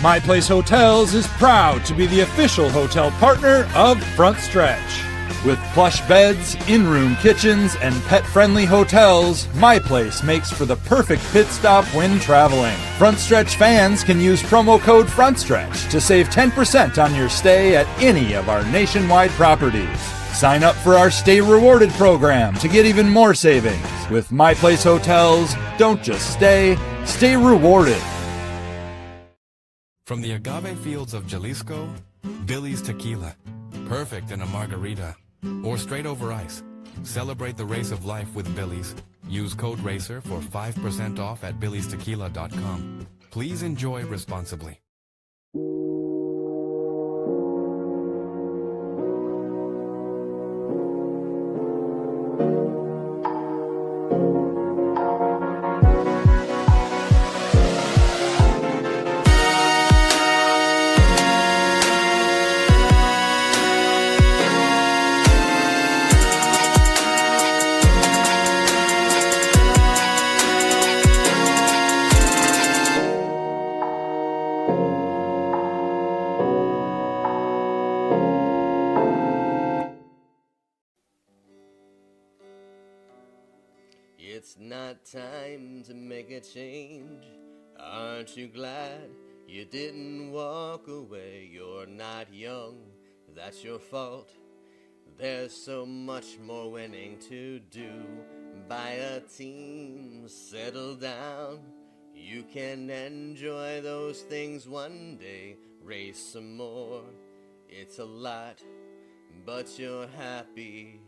My Place Hotels is proud to be the official hotel partner of Frontstretch. With plush beds, in-room kitchens, and pet-friendly hotels, My Place makes for the perfect pit stop when traveling. Frontstretch fans can use promo code Frontstretch to save 10% on your stay at any of our nationwide properties. Sign up for our Stay Rewarded program to get even more savings. With My Place Hotels, don't just stay, stay rewarded. From the agave fields of Jalisco, Billy's Tequila. Perfect in a margarita or straight over ice. Celebrate the race of life with Billy's. Use code RACER for 5% off at billystequila.com. Please enjoy responsibly. It's not time to make a change. Aren't you glad you didn't walk away? You're not young, that's your fault. There's so much more winning to do. Buy a team, settle down. You can enjoy those things one day. Race some more. It's a lot, but you're happy.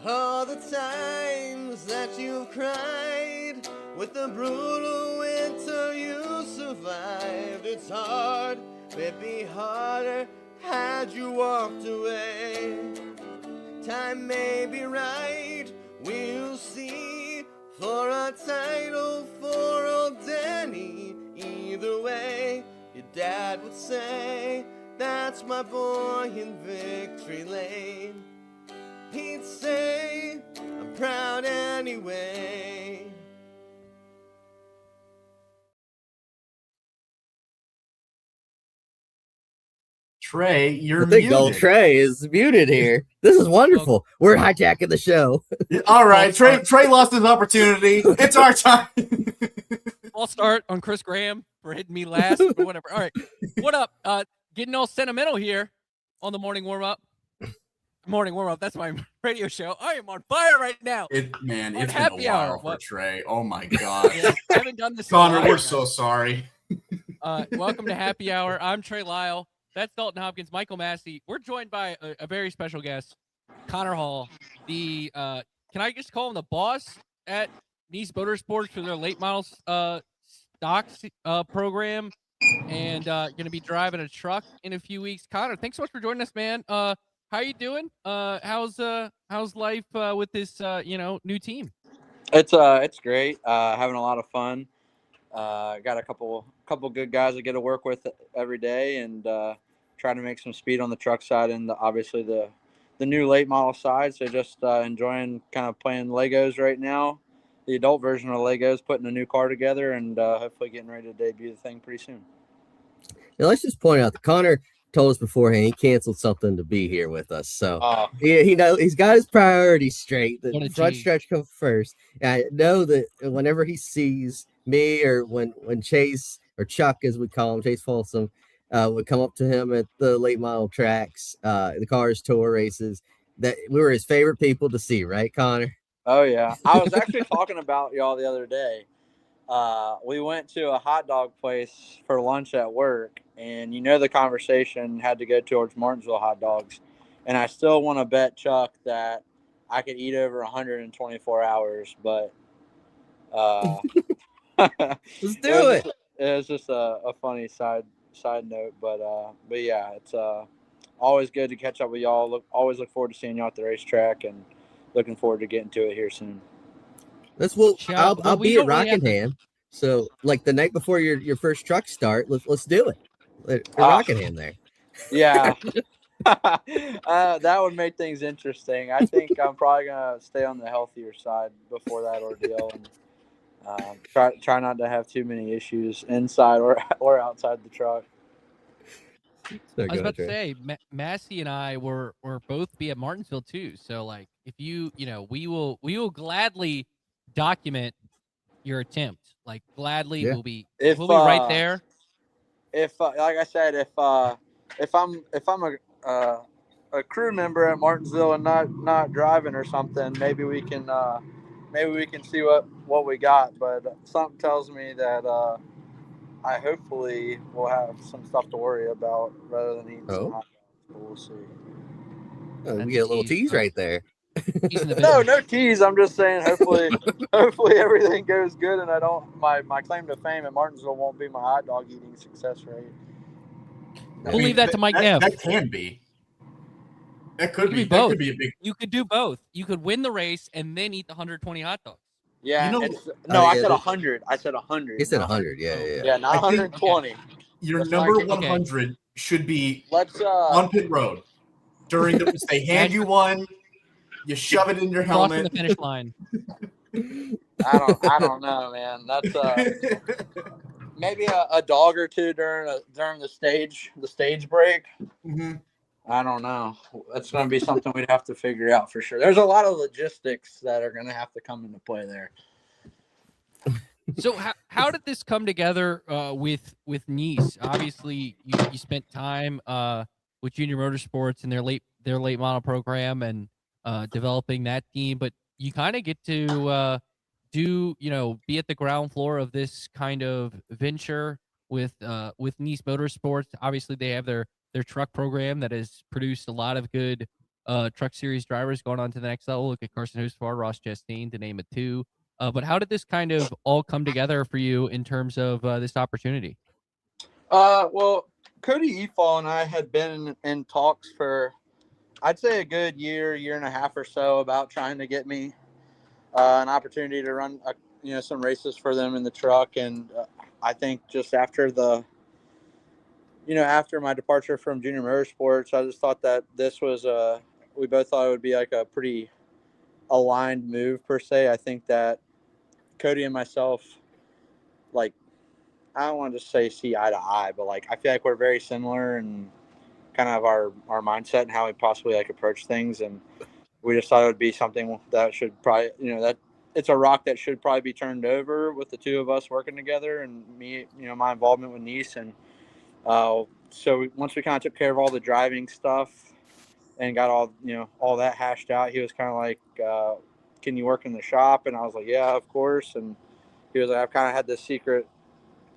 All the times that you've cried with the brutal winter you survived. It's hard, it'd be harder had you walked away. Time may be right, we'll see, for a title for old Danny. Either way, your dad would say, that's my boy in victory lane. He'd say, I'm proud anyway. Trey, you're I think muted. old Trey is muted here. This is wonderful. We're hijacking the show. All right, Trey lost his opportunity. It's our time. I'll start on Chris Graham for hitting me last, but whatever. All right, what up? Getting all sentimental here on the morning warm-up. That's my radio show. I am on fire right now. It's been a happy while hour. for What? Trey. Oh my god. Yeah, I haven't done this. Connor, we're so sorry. Welcome to Happy Hour. I'm Trey Lyle. That's Dalton Hopkins, Michael Massie. We're joined by a very special guest, Connor Hall. The can I just call him the boss at Nice Motorsports for their late models stocks program, and going to be driving a truck in a few weeks. Connor, thanks so much for joining us, man. How you doing? How's life with this new team? It's great. Having a lot of fun. Got a couple good guys I get to work with every day, and trying to make some speed on the truck side and obviously the new late model side. So just enjoying kind of playing Legos right now, the adult version of Legos, putting a new car together, and hopefully getting ready to debut the thing pretty soon. Now let's just point out that Connor told us beforehand he canceled something to be here with us. So he knows he's got his priorities straight. The Frontstretch comes first. I know that whenever he sees me, or when Chase, or Chuck as we call him, Chase Folsom, would come up to him at the late model tracks, the Cars Tour races, that we were his favorite people to see, right, Connor? Oh yeah, I was actually talking about y'all the other day. We went to a hot dog place for lunch at work, and the conversation had to go towards Martinsville hot dogs, and I still want to bet Chuck that I could eat over 124 hours, but let's do it. It was just a funny side note, but yeah, it's always good to catch up with y'all. Always look forward to seeing y'all at the racetrack, and looking forward to getting to it here soon. I'll be at Rockingham. So like the night before your first truck start, let's do it. Rockingham there. Yeah. That would make things interesting. I think I'm probably gonna stay on the healthier side before that ordeal, and Try not to have too many issues inside or outside the truck. I was about to say, Massey and I were both be at Martinsville too. So like, if we will gladly document your attempt. Like gladly, we'll be right there. If like I said, if I'm a crew member at Martinsville and not driving or something, maybe we can see what we got. But something tells me that I hopefully will have some stuff to worry about rather than eating some hot dogs. But we'll see. We get a little tease right there. No tease. I'm just saying, hopefully everything goes good, and I don't. My claim to fame at Martinsville won't be my hot dog eating success rate. We'll leave that to Mike Neff. That can be. That could be both. That could be a big. You could do both. You could win the race and then eat the 120 hot dogs. Yeah. I said 100. I said 100. You said 100. Yeah. Yeah, not 120. Your number 100 should be on pit road. During they hand you one, you shove it in your helmet. Crossing the finish line. I don't know, man. That's maybe a dog or two during the stage break. Mm-hmm. I don't know. That's going to be something we'd have to figure out for sure. There's a lot of logistics that are going to have to come into play there. So how did this come together with Nice? Obviously, you spent time with Junior Motorsports and their late model program and developing that team, but you kind of get to be at the ground floor of this kind of venture with Nice Motorsports. Obviously, they have their truck program that has produced a lot of good truck series drivers going on to the next level. Look at Carson Hocevar, Ross Chastain, to name a two. But how did this kind of all come together for you in terms of this opportunity? Well, Cody Efall and I had been in talks for, I'd say, a good year and a half or so about trying to get me an opportunity to run some races for them in the truck. And I think just after after my departure from Junior Motorsports, I just thought that this was we both thought it would be like a pretty aligned move per se. I think that Cody and myself, like, I don't want to just say see eye to eye, but like I feel like we're very similar and kind of our mindset and how we possibly approach things, and we just thought it would be something that should probably that it's a rock that should probably be turned over with the two of us working together, and me my involvement with Nice. And so once we kind of took care of all the driving stuff and got all that hashed out, he was kind of like, can you work in the shop? And I was like, yeah, of course. And he was like, I've kind of had this secret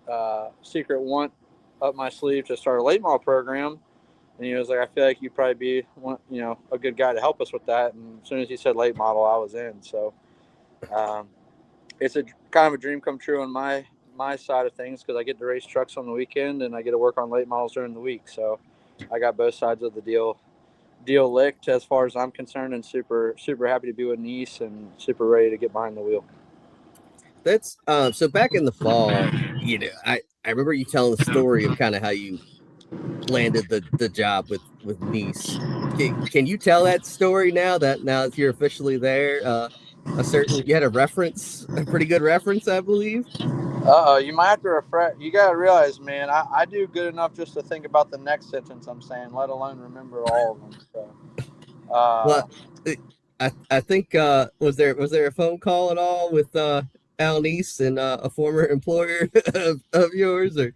want up my sleeve to start a late model program. And he was like, I feel like you'd probably be a good guy to help us with that. And as soon as he said late model, I was in. So it's a kind of a dream come true on my side of things, because I get to race trucks on the weekend and I get to work on late models during the week. So I got both sides of the deal licked as far as I'm concerned, and super happy to be with Nice and super ready to get behind the wheel. That's so back in the fall, I remember you telling the story of kind of how you landed the job with Nice. Can you tell that story now that you're officially there? You had a pretty good reference, I believe. You might have to refresh. You gotta realize, man, I do good enough just to think about the next sentence I'm saying, let alone remember all of them. So, well, I think was there a phone call at all with Al Nice and a former employer of yours, or?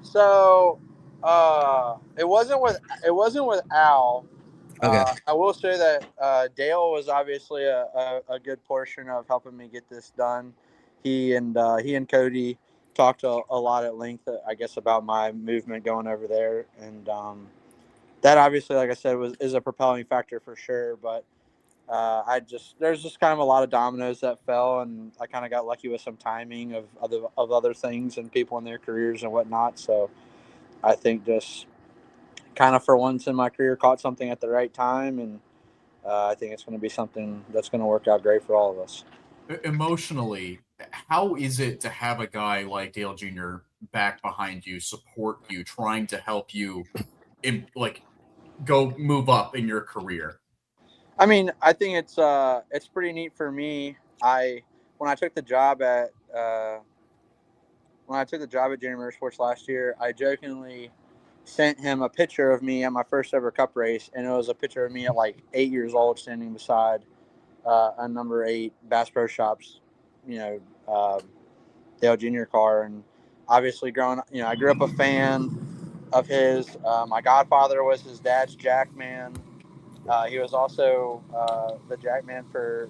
So, it wasn't with Al. Okay. I will say that Dale was obviously a good portion of helping me get this done. He and Cody talked a lot at length, I guess, about my movement going over there, and that obviously, like I said, is a propelling factor for sure. But there's just kind of a lot of dominoes that fell, and I kind of got lucky with some timing of other things and people in their careers and whatnot. So I think just kind of for once in my career caught something at the right time, and I think it's going to be something that's going to work out great for all of us. Emotionally, how is it to have a guy like Dale Jr. back behind you, support you, trying to help you go move up in your career? I mean, I think it's pretty neat for me. when I took the job at Junior Motorsports last year, I jokingly sent him a picture of me at my first ever Cup race, and it was a picture of me at like 8 years old standing beside a number 8 Bass Pro Shops, Dale Jr. car. And obviously I grew up a fan of his. My godfather was his dad's jackman. He was also the jackman for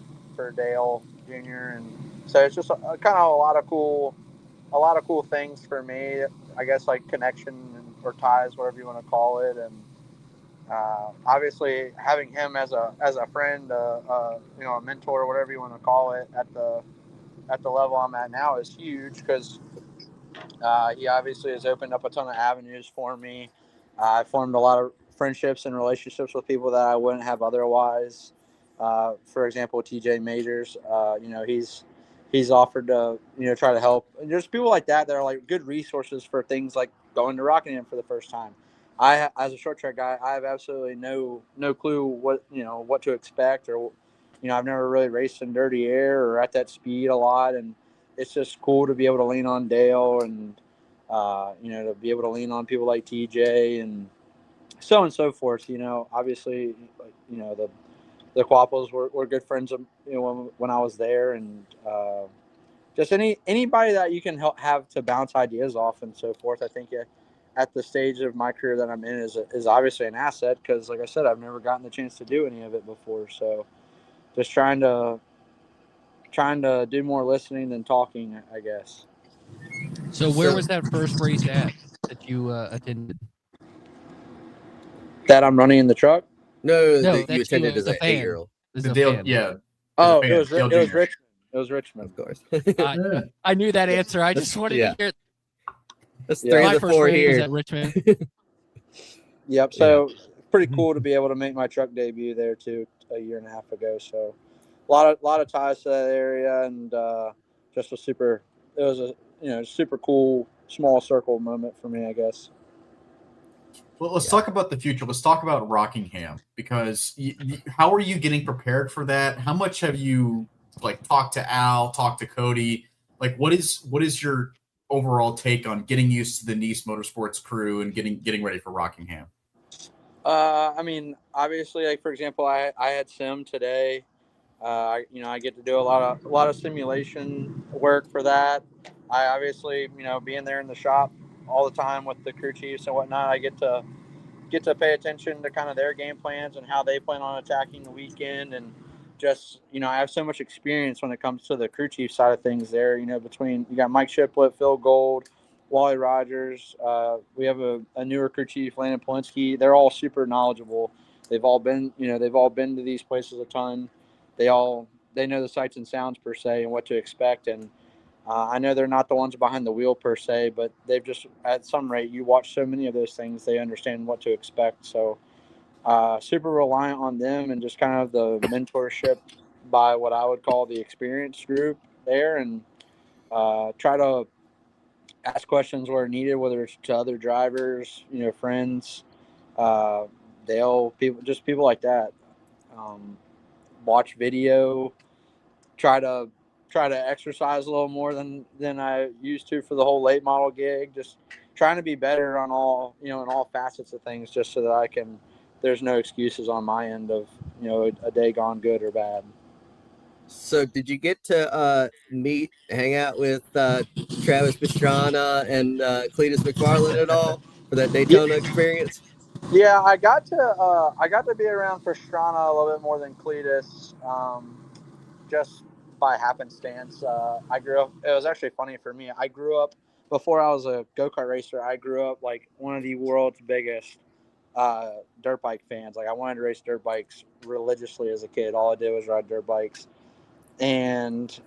Dale Jr. And so it's just kind of a lot of cool things for me. I guess like connection or ties, whatever you want to call it. And obviously having him as a friend, a mentor, whatever you want to call it, at the level I'm at now is huge, because he obviously has opened up a ton of avenues for me. I formed a lot of friendships and relationships with people that I wouldn't have otherwise. For example, TJ Majors, he's offered to, try to help. And there's people like that are like good resources for things like going to Rockingham for the first time. As a short track guy, I have absolutely no clue what to expect, or, I've never really raced in dirty air or at that speed a lot. And it's just cool to be able to lean on Dale and, to be able to lean on people like TJ and so on and so forth. Obviously, the Quapples were good friends of, when I was there, and just anybody that you can have to bounce ideas off and so forth. I think at the stage of my career that I'm in is obviously an asset, because like I said, I've never gotten the chance to do any of it before. So just trying to do more listening than talking, I guess. So where was that first race at that you attended? That I'm running in the truck? No, that you attended as an 8-year-old. Yeah. Oh, it was Richmond. It was Richmond. Of course. I knew that answer. I just wanted to hear. That's 3 of the 4 here. At Richmond. Yep. So pretty cool to be able to make my truck debut there too, a year and a half ago. So a lot of ties to that area, and just it was a super cool small circle moment for me, I guess. Well, let's talk about the future. Let's talk about Rockingham, because how are you getting prepared for that? How much have you talked to Al, talked to Cody? What is your overall take on getting used to the Nice Motorsports crew and getting ready for Rockingham? I mean, obviously, for example, I had sim today. I get to do a lot of simulation work for that. I obviously, being there in the shop all the time with the crew chiefs and whatnot, I get to pay attention to kind of their game plans and how they plan on attacking the weekend. And just, I have so much experience when it comes to the crew chief side of things there, between, you got Mike Shiplett, Phil Gold, Wally Rogers. We have a newer crew chief, Landon Polinsky. They're all super knowledgeable. They've all been to these places a ton. They know the sights and sounds per se and what to expect. And I know they're not the ones behind the wheel per se, but they've just, at some rate, you watch so many of those things, they understand what to expect. So super reliant on them, and just kind of the mentorship by what I would call the experienced group there, and try to ask questions where needed, whether it's to other drivers, friends, people like that. Watch video, try to exercise a little more than I used to for the whole late model gig. Just trying to be better on all, in all facets of things, just so that there's no excuses on my end of, a day gone good or bad. So did you get to hang out with Travis Pastrana and Cletus McFarland at all for that Daytona experience? Yeah, I got to be around Pastrana a little bit more than Cletus, just by happenstance. I grew up. It was actually funny for me. I grew up, before I was a go-kart racer, I grew up like one of the world's biggest dirt bike fans. Like, I wanted to race dirt bikes religiously as a kid. All I did was ride dirt bikes. And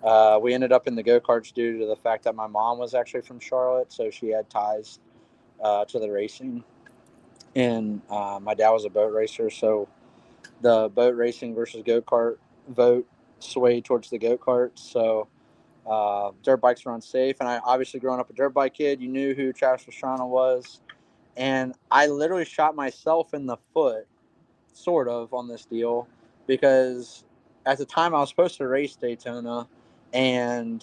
we ended up in the go-karts due to the fact that my mom was actually from Charlotte, so she had ties to the racing. And my dad was a boat racer, so the boat racing versus go-kart vote swayed towards the go-karts. So dirt bikes were unsafe. And I, obviously, growing up a dirt bike kid, you knew who Travis Pastrana was. And I literally shot myself in the foot, sort of, on this deal, because at the time I was supposed to race Daytona, and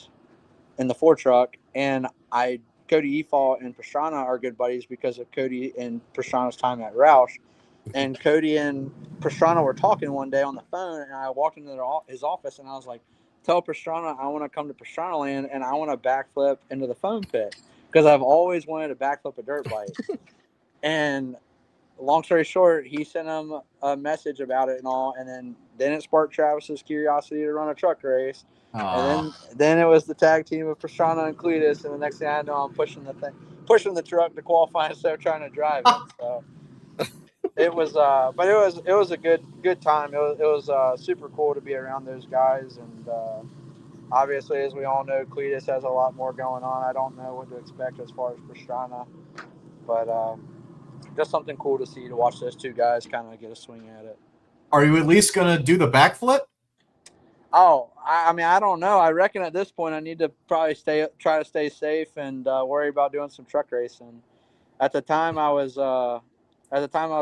in the 4 truck, and Cody Efall and Pastrana are good buddies because of Cody and Pastrana's time at Roush. And Cody and Pastrana were talking one day on the phone, and I walked into his office, and I was like, tell Pastrana I want to come to Pastrana Land, and I want to backflip into the foam pit because I've always wanted to backflip a dirt bike. And long story short, he sent him a message about it and all, and then it sparked Travis's curiosity to run a truck race. And then it was the tag team of Pastrana and Cletus, and the next thing I know, I'm pushing the truck to qualify instead of trying to drive it. So it was, but it was a good time. It was super cool to be around those guys, and obviously, as we all know, Cletus has a lot more going on. I don't know what to expect as far as Pastrana, but just something cool to see, to watch those 2 guys kind of get a swing at it. Are you at least gonna do the backflip? Oh, I mean, I don't know. I reckon at this point I need to probably try to stay safe and worry about doing some truck racing. At the time I was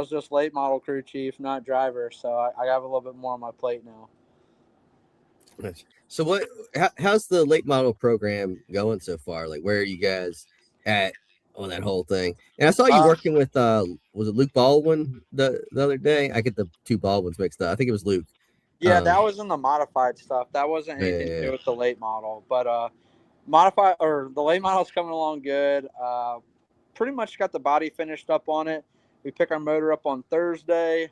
just late model crew chief, not driver, so I have a little bit more on my plate now. So how's the late model program going so far? Like, where are you guys at on that whole thing? And I saw you working with was it Luke Baldwin the other day? I get the 2 Baldwins mixed up. I think it was Luke. Yeah, that was in the modified stuff. That wasn't anything to do with the late model. But the late model's coming along good. Pretty much got the body finished up on it. We pick our motor up on Thursday.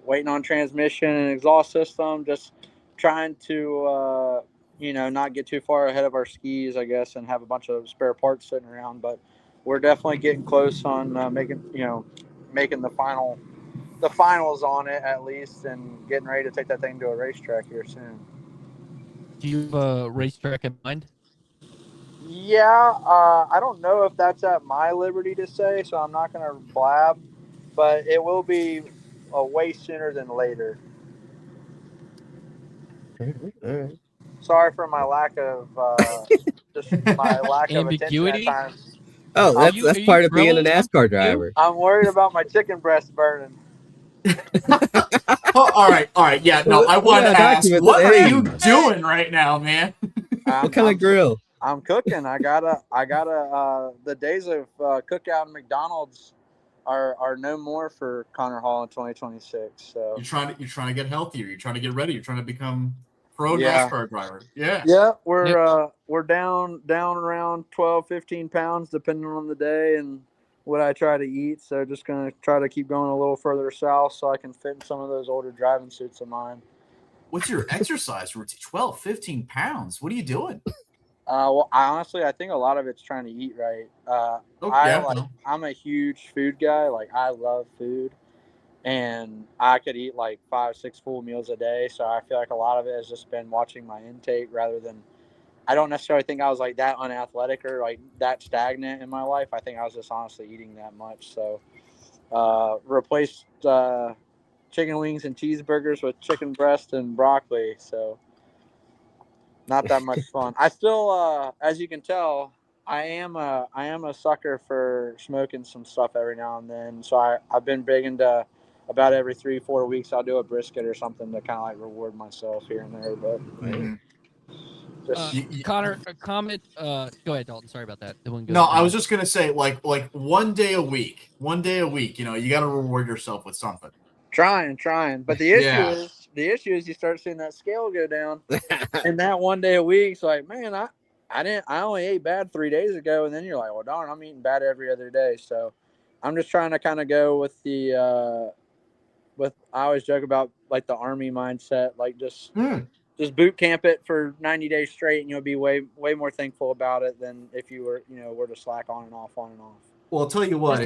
Waiting on transmission and exhaust system. Just trying to not get too far ahead of our skis, I guess, and have a bunch of spare parts sitting around. But we're definitely getting close on making the finals on it at least, and getting ready to take that thing to a racetrack here soon. Do you have a racetrack in mind? Yeah, I don't know if that's at my liberty to say, so I'm not going to blab, but it will be way sooner than later. All right. Sorry for my lack of ambiguity. Of attention at times. Oh, that's part of being a NASCAR driver. I'm worried about my chicken breast burning. All right. Yeah, no, I wanted to ask, what are you doing right now, man? What kind of grill? I'm cooking. I gotta. The days of cookout and McDonald's are no more for Connor Hall in 2026. So you're trying to get healthier. You're trying to get ready. You're trying to become pro NASCAR driver. Yeah. Yeah, we're down around 12, 15 pounds depending on the day and what I try to eat. So just gonna try to keep going a little further south so I can fit in some of those older driving suits of mine. What's your exercise routine? 12, 15 pounds. What are you doing? Well, I think a lot of it's trying to eat right. I'm a huge food guy. Like, I love food, and I could eat like 5-6 full meals a day. So I feel like a lot of it has just been watching my intake rather than. I don't necessarily think I was like that unathletic or like that stagnant in my life. I think I was just honestly eating that much. So replaced chicken wings and cheeseburgers with chicken breast and broccoli. So. Not that much fun. I still, as you can tell, I am a sucker for smoking some stuff every now and then. So I've been big into about every 3-4 weeks I'll do a brisket or something to kind of like reward myself here and there. But Connor, a comment. Go ahead, Dalton. Sorry about that. I was just gonna say like one day a week. You know, you got to reward yourself with something. Trying. But the issue is you start seeing that scale go down, and that one day a week. It's like, man, I only ate bad 3 days ago, and then you're like, well, darn, I'm eating bad every other day. So I'm just trying to kind of go with I always joke about like the Army mindset, like just boot camp it for 90 days straight, and you'll be way more thankful about it than if you were to slack on and off. Well, I'll tell you what,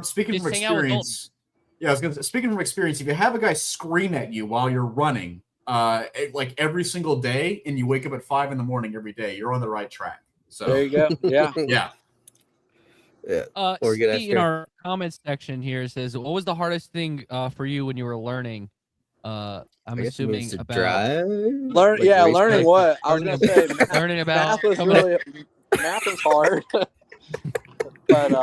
speaking from experience. Yeah, I was gonna say, speaking from experience, if you have a guy scream at you while you're running, like every single day, and you wake up at 5 a.m. every day, you're on the right track. So there you go. Yeah. Yeah. Steve, in our comments section here says, "What was the hardest thing for you when you were learning?" I'm assuming about learning what I was gonna say. Learning about math is hard. But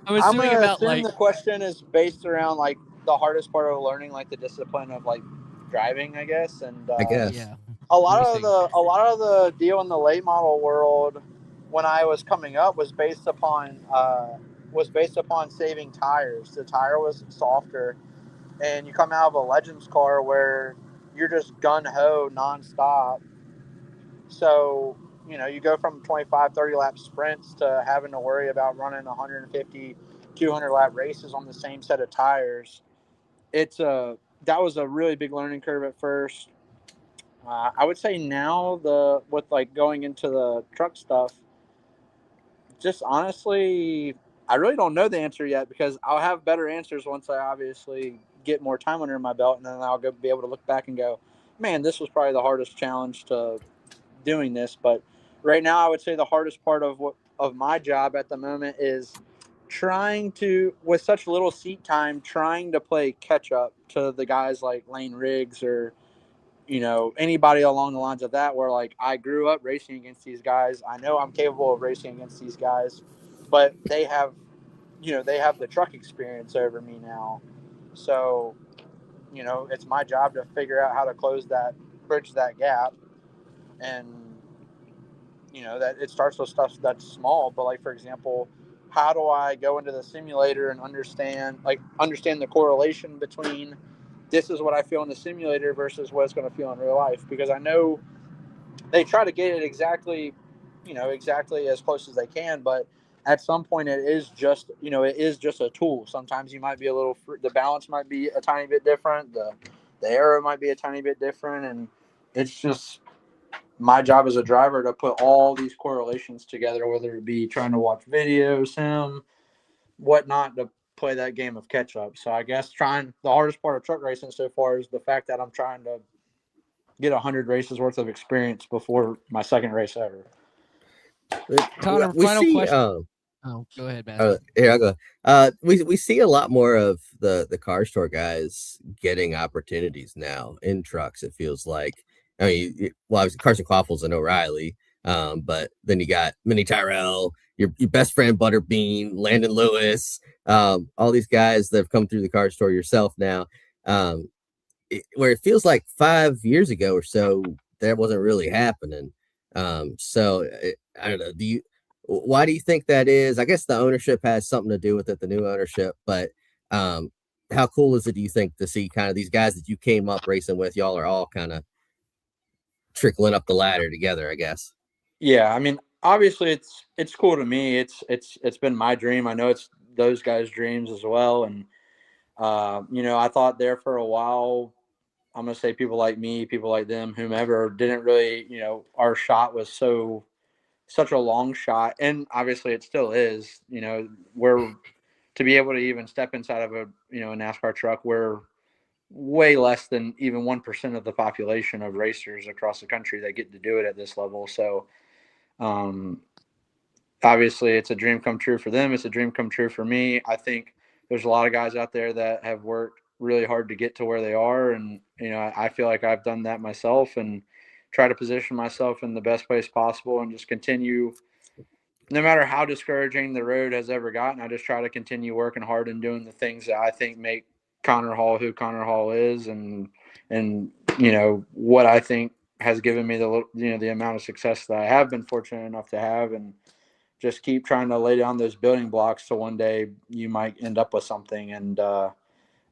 I'm assuming about like the question is based around like the hardest part of learning, like the discipline of like driving, I guess. And I guess. Yeah. a lot of racing? the deal in the late model world when I was coming up was based upon saving tires. The tire was softer, and you come out of a Legends car where you're just gun ho nonstop. So you go from 25, 30 lap sprints to having to worry about running 150, 200 lap races on the same set of tires. That was a really big learning curve at first. I would say now with like going into the truck stuff, just honestly, I really don't know the answer yet because I'll have better answers once I obviously get more time under my belt, and then I'll be able to look back and go, man, this was probably the hardest challenge to doing this. But right now, I would say the hardest part of my job at the moment is trying to, with such little seat time, trying to play catch up to the guys like Lane Riggs or anybody along the lines of that, where like I grew up racing against these guys. I know I'm capable of racing against these guys, but they have the truck experience over me now. So, it's my job to figure out how to bridge that gap. And, that it starts with stuff that's small, but like, for example, how do I go into the simulator and understand the correlation between this is what I feel in the simulator versus what it's going to feel in real life? Because I know they try to get it exactly as close as they can, but at some point it is just a tool. Sometimes you might be the balance might be a tiny bit different, the arrow might be a tiny bit different, and it's just my job as a driver to put all these correlations together, whether it be trying to watch videos, whatnot, to play that game of catch up. So I guess the hardest part of truck racing so far is the fact that I'm trying to get 100 races worth of experience before my second race ever. Connor, final question. Oh, go ahead, man. Here I go. We see a lot more of the car store guys getting opportunities now in trucks. It feels like, I mean, obviously Carson Quaffles and O'Reilly, but then you got Minnie Tyrell, your best friend Butterbean, Landon Lewis, all these guys that have come through the car store yourself now. Where it feels like 5 years ago or so, that wasn't really happening. I don't know. Why do you think that is? I guess the ownership has something to do with it, the new ownership, but how cool is it, do you think, to see kind of these guys that you came up racing with? Y'all are all kind of trickling up the ladder together, I guess. Yeah, I mean, obviously it's cool to me. It's been my dream. I know it's those guys' dreams as well. And I thought there for a while, I'm gonna say people like me, people like them, whomever, didn't really, our shot was such a long shot, and obviously it still is. We're to be able to even step inside of a NASCAR truck, we're way less than even 1% of the population of racers across the country that get to do it at this level. So obviously it's a dream come true for them. It's a dream come true for me. I think there's a lot of guys out there that have worked really hard to get to where they are. And, I feel like I've done that myself and try to position myself in the best place possible and just continue, no matter how discouraging the road has ever gotten. I just try to continue working hard and doing the things that I think make Connor Hall who Connor Hall is. And what I think has given me the amount of success that I have been fortunate enough to have, and just keep trying to lay down those building blocks so one day you might end up with something. And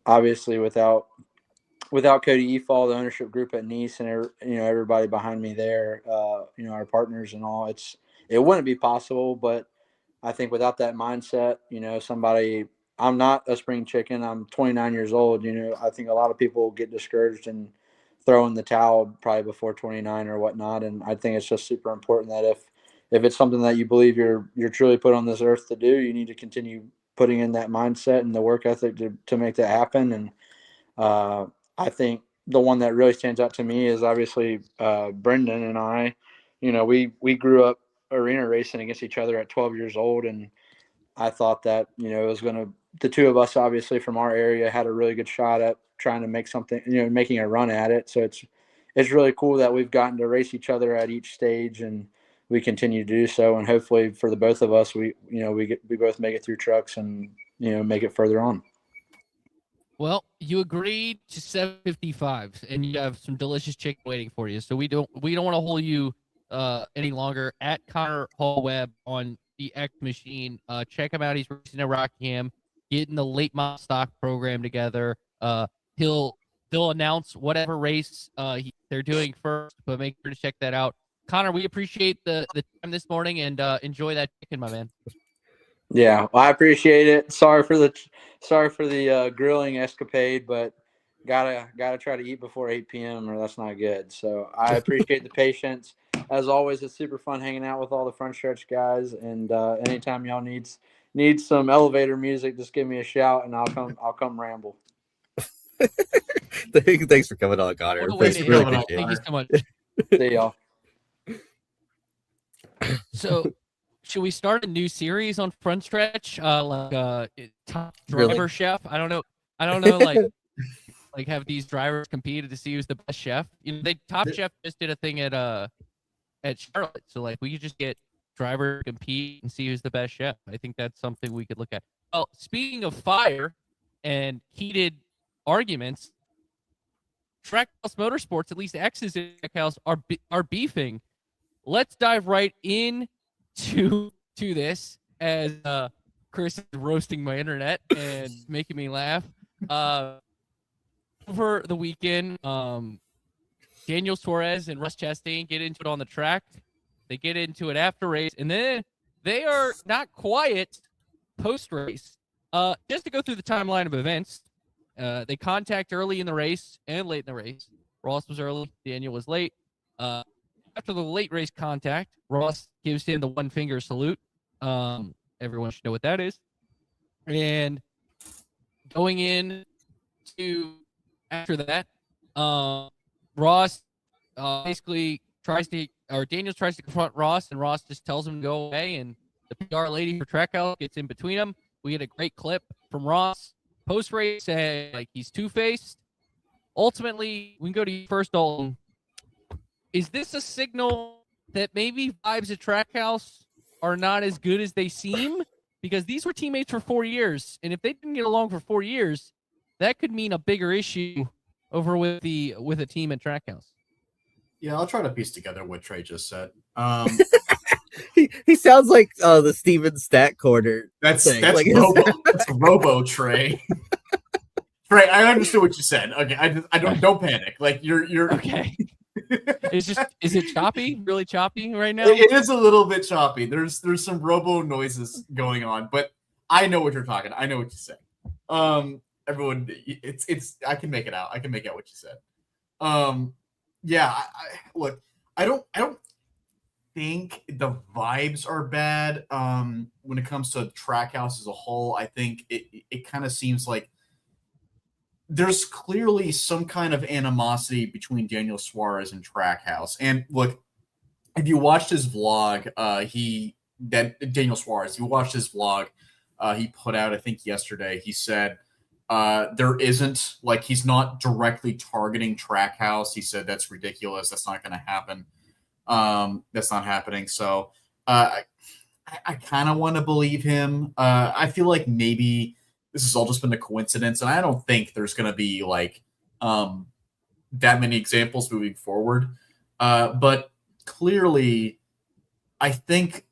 obviously without Cody Efall, the ownership group at Nice, and everybody behind me there, our partners and all, it wouldn't be possible. But I think without that mindset, I'm not a spring chicken. I'm 29 years old. I think a lot of people get discouraged and throw in the towel probably before 29 or whatnot. And I think it's just super important that if it's something that you believe you're truly put on this earth to do, you need to continue putting in that mindset and the work ethic to make that happen. And I think the one that really stands out to me is obviously Brendan and I. We grew up arena racing against each other at 12 years old, and I thought that it was the two of us, obviously from our area, had a really good shot at trying to make something, making a run at it. So it's really cool that we've gotten to race each other at each stage, and we continue to do so. And hopefully for the both of us, we both make it through trucks and make it further on. Well, you agreed to 755, and you have some delicious chicken waiting for you. So we don't want to hold you any longer. At Connor Hall Webb on the X machine, check him out. He's racing at Rockingham, getting the late model stock program together. They'll announce whatever race they're doing first, but make sure to check that out. Connor, we appreciate the time this morning, and enjoy that chicken, my man. Yeah, well, I appreciate it. Sorry for the grilling escapade, but gotta try to eat before 8 p.m. or that's not good. So I appreciate the patience. As always, it's super fun hanging out with all the Frontstretch guys. And anytime y'all need some elevator music, just give me a shout and I'll come ramble. Thanks for coming on, Connor. Thank you so much. See y'all. So, should we start a new series on Frontstretch, top driver chef? I don't know, like have these drivers compete to see who's the best chef. Top Chef just did a thing at Charlotte, so like we could just get drivers compete and see who's the best chef. I think that's something we could look at. Well, speaking of fire and heated arguments, Trackhouse Motorsports, at least X's in Trackhouse, are beefing. Let's dive right into this as Chris is roasting my internet and making me laugh. Over the weekend, Daniel Suarez and Ross Chastain get into it on the track. They get into it after race, and then they are not quiet post race. Just to go through the timeline of events, they contact early in the race and late in the race. Ross was early, Daniel was late. After the late race contact, Ross gives him the one finger salute. Everyone should know what that is. And going in to after that, Ross basically Daniels tries to confront Ross, and Ross just tells him to go away. And the PR lady for Trackhouse gets in between them. We get a great clip from Ross post race saying like he's two-faced. Ultimately, we can go to you first, Dalton. Is this a signal that maybe vibes at Trackhouse are not as good as they seem? Because these were teammates for 4 years, and if they didn't get along for 4 years, that could mean a bigger issue over with a team at Trackhouse. Yeah, I'll try to piece together what Trey just said. He sounds like the Steven Stat Corner. That's Robo Trey. Trey, I understood what you said. Okay, I don't panic. Like you're okay. Is it choppy? Really choppy right now? It is a little bit choppy. There's some robo noises going on, but I know what you're talking. I know what you're saying. Everyone, it's I can make it out. I can make out what you said. Yeah. Look, I don't think the vibes are bad. When it comes to Trackhouse as a whole, I think it kind of seems like there's clearly some kind of animosity between Daniel Suarez and Trackhouse. And look, if you watched his vlog, Daniel Suarez, if you watched his vlog, he put out, I think yesterday, he said there isn't, like, he's not directly targeting Trackhouse. He said that's ridiculous. That's not going to happen. That's not happening. So I kind of want to believe him. I feel like maybe this has all just been a coincidence, and I don't think there's going to be like that many examples moving forward. But clearly, I think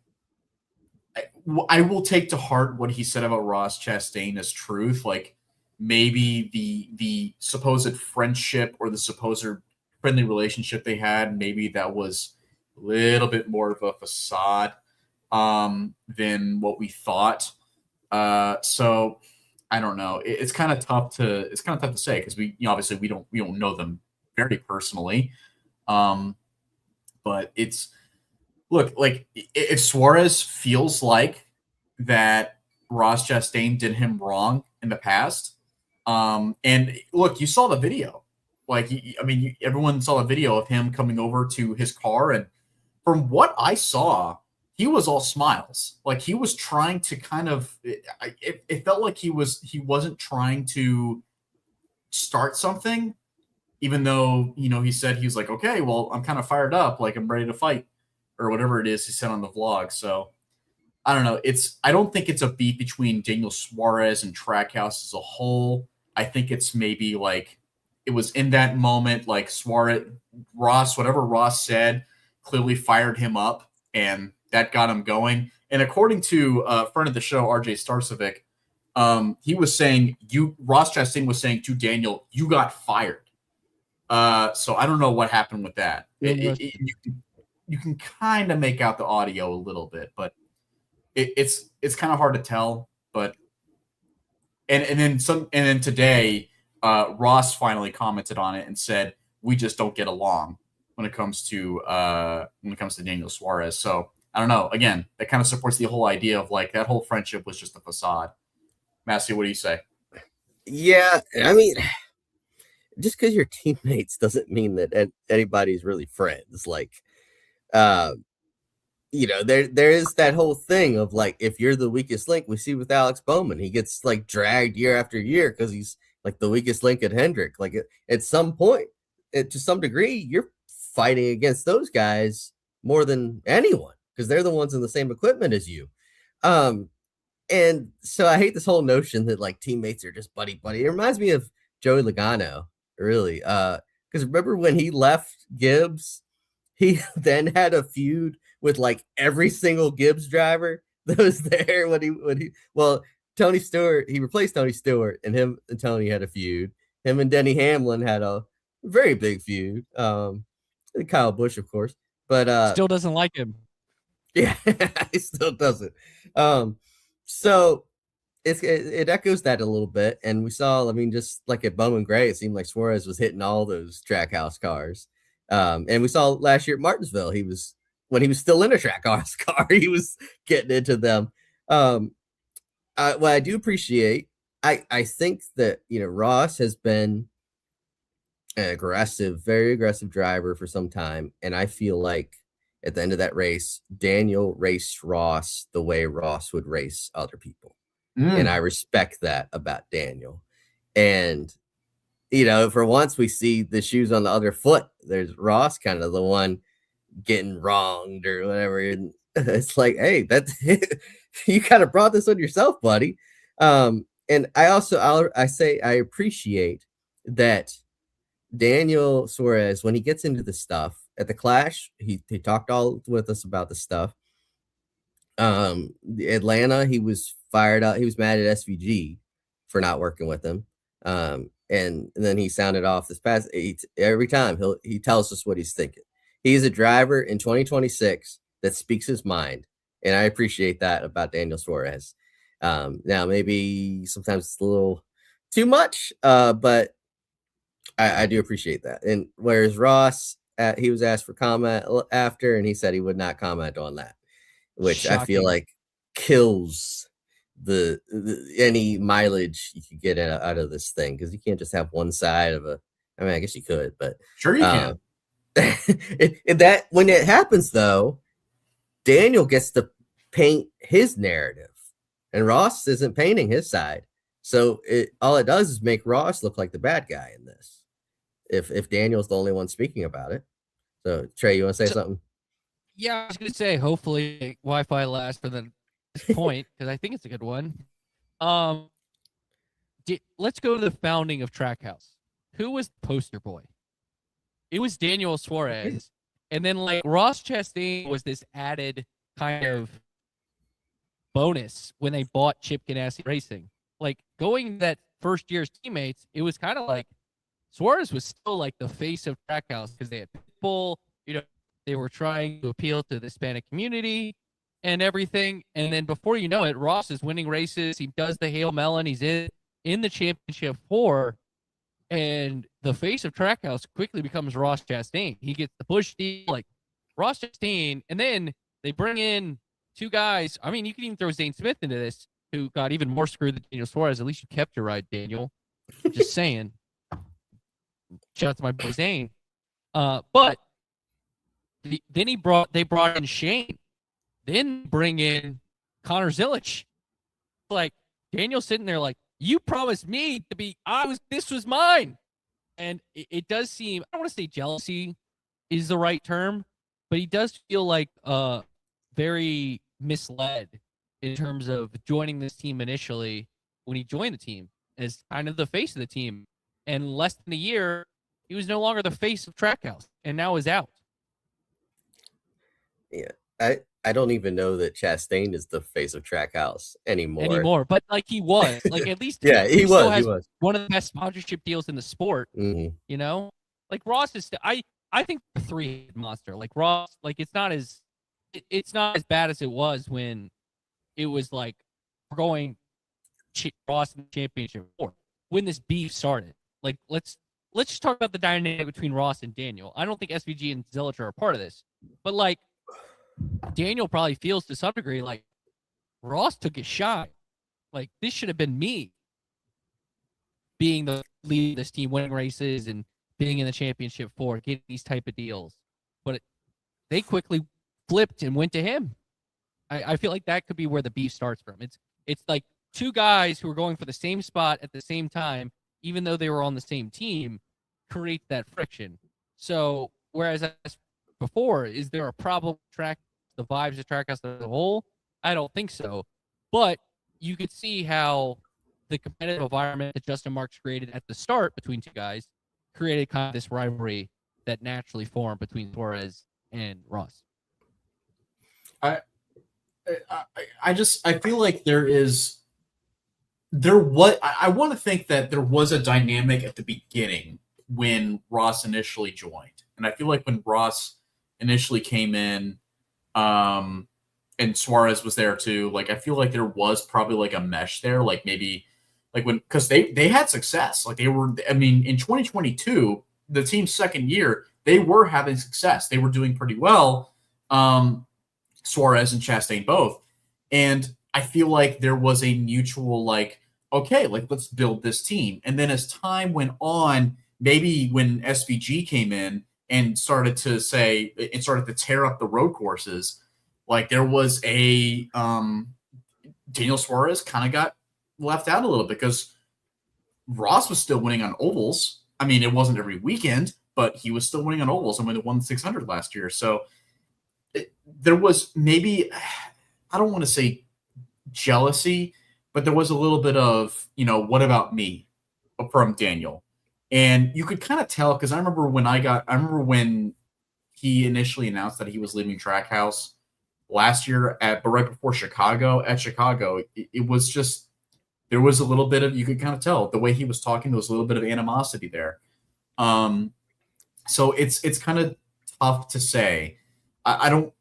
I will take to heart what he said about Ross Chastain as truth. Like maybe the supposed friendship or the supposed friendly relationship they had, maybe that was a little bit more of a facade than what we thought. So I don't know. It's kind of tough to say because we obviously we don't know them very personally. But look, like if Suarez feels like that Ross Chastain did him wrong in the past, and look, you saw the video. Like, everyone saw a video of him coming over to his car, and from what I saw, he was all smiles. Like he was trying to kind of. It felt like he wasn't trying to start something, even though he said he was like, okay, well, I'm kind of fired up, like I'm ready to fight, or whatever it is he said on the vlog. So I don't know. I don't think it's a beef between Daniel Suarez and Trackhouse as a whole. I think it's maybe like it was in that moment, like Ross, whatever Ross said, clearly fired him up, and that got him going. And according to friend of the show, RJ Starcevic, he was saying Ross Chastain was saying to Daniel, "You got fired." So I don't know what happened with that. You can kind of make out the audio a little bit, but it's kind of hard to tell. But and then today, Ross finally commented on it and said, "We just don't get along when it comes to Daniel Suarez." So I don't know. Again, that kind of supports the whole idea of like that whole friendship was just a facade. Massie, what do you say? Yeah, I mean, just because you're teammates doesn't mean that anybody's really friends. Like, there is that whole thing of like, if you're the weakest link, we see with Alex Bowman, he gets like dragged year after year because he's like the weakest link at Hendrick. Like at some point, to some degree, you're fighting against those guys more than anyone because they're the ones in the same equipment as you. And so I hate this whole notion that like teammates are just buddy. It reminds me of Joey Logano, really. Because remember when he left Gibbs, he then had a feud with like every single Gibbs driver that was there Tony Stewart, he replaced Tony Stewart, and him and Tony had a feud. Him and Denny Hamlin had a very big feud. Kyle Busch, of course, but still doesn't like him. Yeah, he still doesn't. So it echoes that a little bit, and we saw. I mean, just like at Bowman Gray, it seemed like Suarez was hitting all those Trackhouse cars. And we saw last year at Martinsville, when he was still in a Trackhouse car, he was getting into them. What I do appreciate, I think that Ross has been an very aggressive driver for some time, and I feel like at the end of that race, Daniel raced Ross the way Ross would race other people. And I respect that about Daniel. And, for once we see the shoes on the other foot. There's Ross kind of the one getting wronged or whatever. And it's like, hey, you kind of brought this on yourself, buddy. And I appreciate that Daniel Suarez, when he gets into the stuff, at the Clash, he talked all with us about the stuff. Atlanta, he was fired up. He was mad at SVG for not working with him. And then he sounded off this past every time he tells us what he's thinking. He's a driver in 2026 that speaks his mind. And I appreciate that about Daniel Suarez. Now maybe sometimes it's a little too much, but I do appreciate that. And whereas Ross, he was asked for comment after, and he said he would not comment on that, which Shocking. I feel like kills the any mileage you could get out of this thing, because you can't just have one side of I mean, I guess you could, but sure you can. That when it happens, though, Daniel gets to paint his narrative, and Ross isn't painting his side. So all it does is make Ross look like the bad guy in this. If Daniel's the only one speaking about it. So Trey, you want to say something? Yeah, I was going to say, hopefully Wi-Fi lasts for this point, because I think it's a good one. Let's go to the founding of Trackhouse. Who was the poster boy? It was Daniel Suarez. And then like Ross Chastain was this added kind of bonus when they bought Chip Ganassi Racing. Like going that first year's teammates, it was kind of like Suarez was still like the face of Trackhouse because they had Pitbull, they were trying to appeal to the Hispanic community and everything. And then before you know it, Ross is winning races. He does the Hail Melon. He's in the championship 4. And the face of Trackhouse quickly becomes Ross Chastain. He gets the push deal, like Ross Chastain. And then they bring in 2 guys. I mean, you can even throw Zane Smith into this, who got even more screwed than Daniel Suarez. At least you kept your ride, Daniel. Just saying. Shout out to my boy Zane. But then they brought in Shane. Then bring in Connor Zilic. Like Daniel's sitting there like, you promised me to be, this was mine. And it does seem, I don't want to say jealousy is the right term, but he does feel like very misled in terms of joining this team initially when he joined the team. as kind of the face of the team. And less than a year, he was no longer the face of Trackhouse, and now is out. Yeah, I don't even know that Chastain is the face of Trackhouse anymore. But like he was, like at least yeah, he still was. has He was one of the best sponsorship deals in the sport. Mhm. You know, like Ross is. I think the three-headed monster. Like Ross, like it's not as bad as it was when it was like going Ross in the championship war when this beef started. Like let's just talk about the dynamic between Ross and Daniel. I don't think SVG and Zillich are a part of this, but like Daniel probably feels to some degree like Ross took his shot. Like this should have been me being the lead of this team, winning races and being in the championship for getting these type of deals. But they quickly flipped and went to him. I feel like that could be where the beef starts from. It's like two guys who are going for the same spot at the same time, even though they were on the same team, create that friction. So whereas before, is there a problem with the vibes of Trackhouse as a whole? I don't think so. But you could see how the competitive environment that Justin Marks created at the start between two guys created kind of this rivalry that naturally formed between Suarez and Ross. I feel like I want to think that there was a dynamic at the beginning when Ross initially joined. And I feel like when Ross initially came in, and Suarez was there too, like I feel like there was probably like a mesh there, like maybe like because they had success. Like in 2022, the team's second year, they were having success. They were doing pretty well. Suarez and Chastain both. And I feel like there was a mutual like, okay, like let's build this team. And then as time went on, maybe when SVG came in and started to tear up the road courses, like there was a Daniel Suarez kind of got left out a little bit because Ross was still winning on ovals. I mean, it wasn't every weekend, but he was still winning on ovals and when he won 600 last year. So there was maybe, I don't want to say jealousy, but there was a little bit of, what about me from Daniel? And you could kind of tell because I remember when he initially announced that he was leaving Trackhouse last year but right before Chicago, it was just, there was a little bit of, you could kind of tell the way he was talking, there was a little bit of animosity there. So it's kind of tough to say. I don't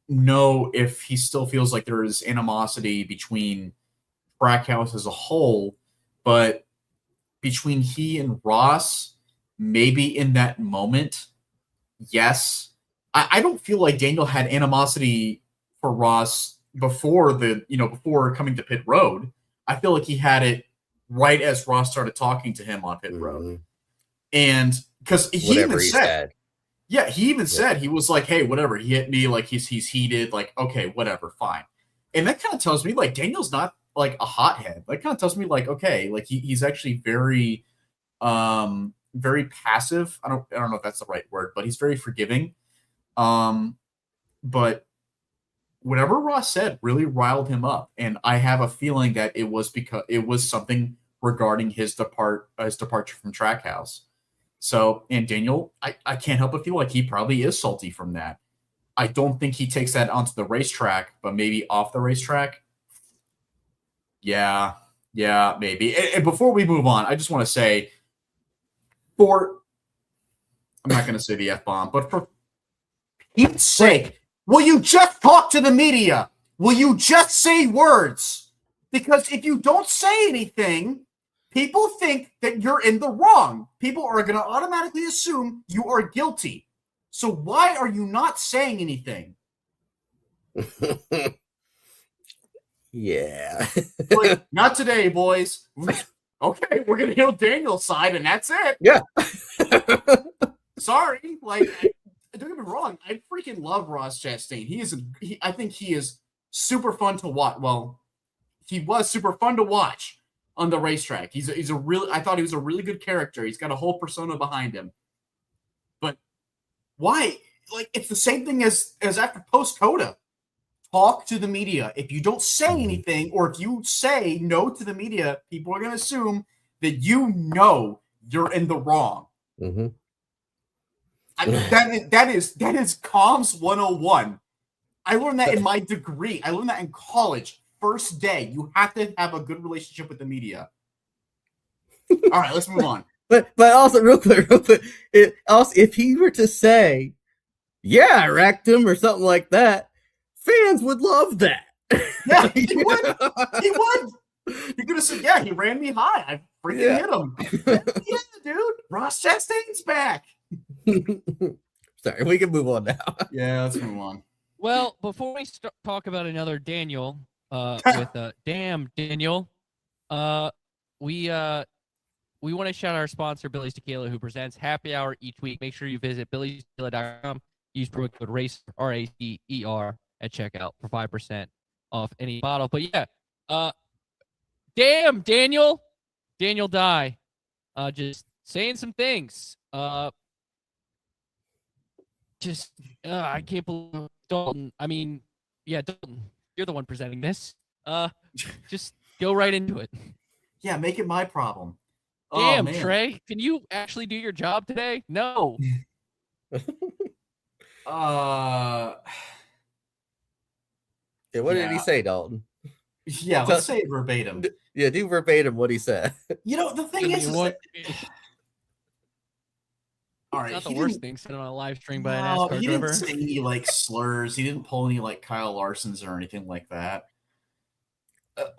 know if he still feels like there is animosity between Trackhouse as a whole, but between he and Ross, maybe in that moment, yes. I don't feel like Daniel had animosity for Ross before before coming to pit road. I feel like he had it right as Ross started talking to him on pit road. And because he even said, he was like, hey, whatever, he hit me, like he's heated, like, okay, whatever, fine. And that kind of tells me like Daniel's not like a hothead. That kind of tells me like, okay, like he's actually very very passive. I don't know if that's the right word, but he's very forgiving. But whatever Ross said really riled him up, and I have a feeling that it was because it was something regarding his departure from Trackhouse. So, and Daniel, I can't help but feel like he probably is salty from that. I don't think he takes that onto the racetrack, but maybe off the racetrack. Yeah, maybe. And before we move on, I just want to say, I'm not going to say the F-bomb, but for Pete's sake, will you just talk to the media? Will you just say words? Because if you don't say anything, people think that you're in the wrong. People are going to automatically assume you are guilty. So why are you not saying anything? Yeah. Like, not today, boys. Okay, we're going to hear Daniel's side, and that's it. Yeah. Sorry. Like, don't get me wrong. I freaking love Ross Chastain. I think he is super fun to watch. Well, he was super fun to watch on the racetrack. I thought he was a really good character. He's got a whole persona behind him. But why? Like, it's the same thing as after post-Coda. Talk to the media. If you don't say anything, or if you say no to the media, people are going to assume that you know you're in the wrong. Mm-hmm. I mean, that is comms 101. I learned that in my degree. I learned that in college. First day, you have to have a good relationship with the media. All right, let's move on. But also, real quick, if he were to say, "Yeah, I wrecked him" or something like that, fans would love that. Yeah, he would. He would. He could have said, "Yeah, he ran me high. I freaking hit him." Yeah, dude. Ross Chastain's back. Sorry, we can move on now. Yeah, let's move on. Well, before we talk about another Daniel, with damn Daniel, we want to shout out our sponsor, Billy's Tequila, who presents Happy Hour each week. Make sure you visit billystequila.com. Use promo code RACER, RACER, at checkout for 5% off any bottle. But yeah, damn Daniel Dye, just saying some things. I can't believe Dalton. I mean, yeah, Dalton, you're the one presenting this. Just go right into it. Yeah, make it my problem. Damn, Trey, can you actually do your job today? No. Yeah, what did he say, Dalton? Yeah, let's say it verbatim. Yeah, do verbatim what he said. You know, the thing is what? All right, Not the worst thing said on a live stream by a NASCAR he driver. didn't say any slurs. He didn't pull any Kyle Larson's or anything like that.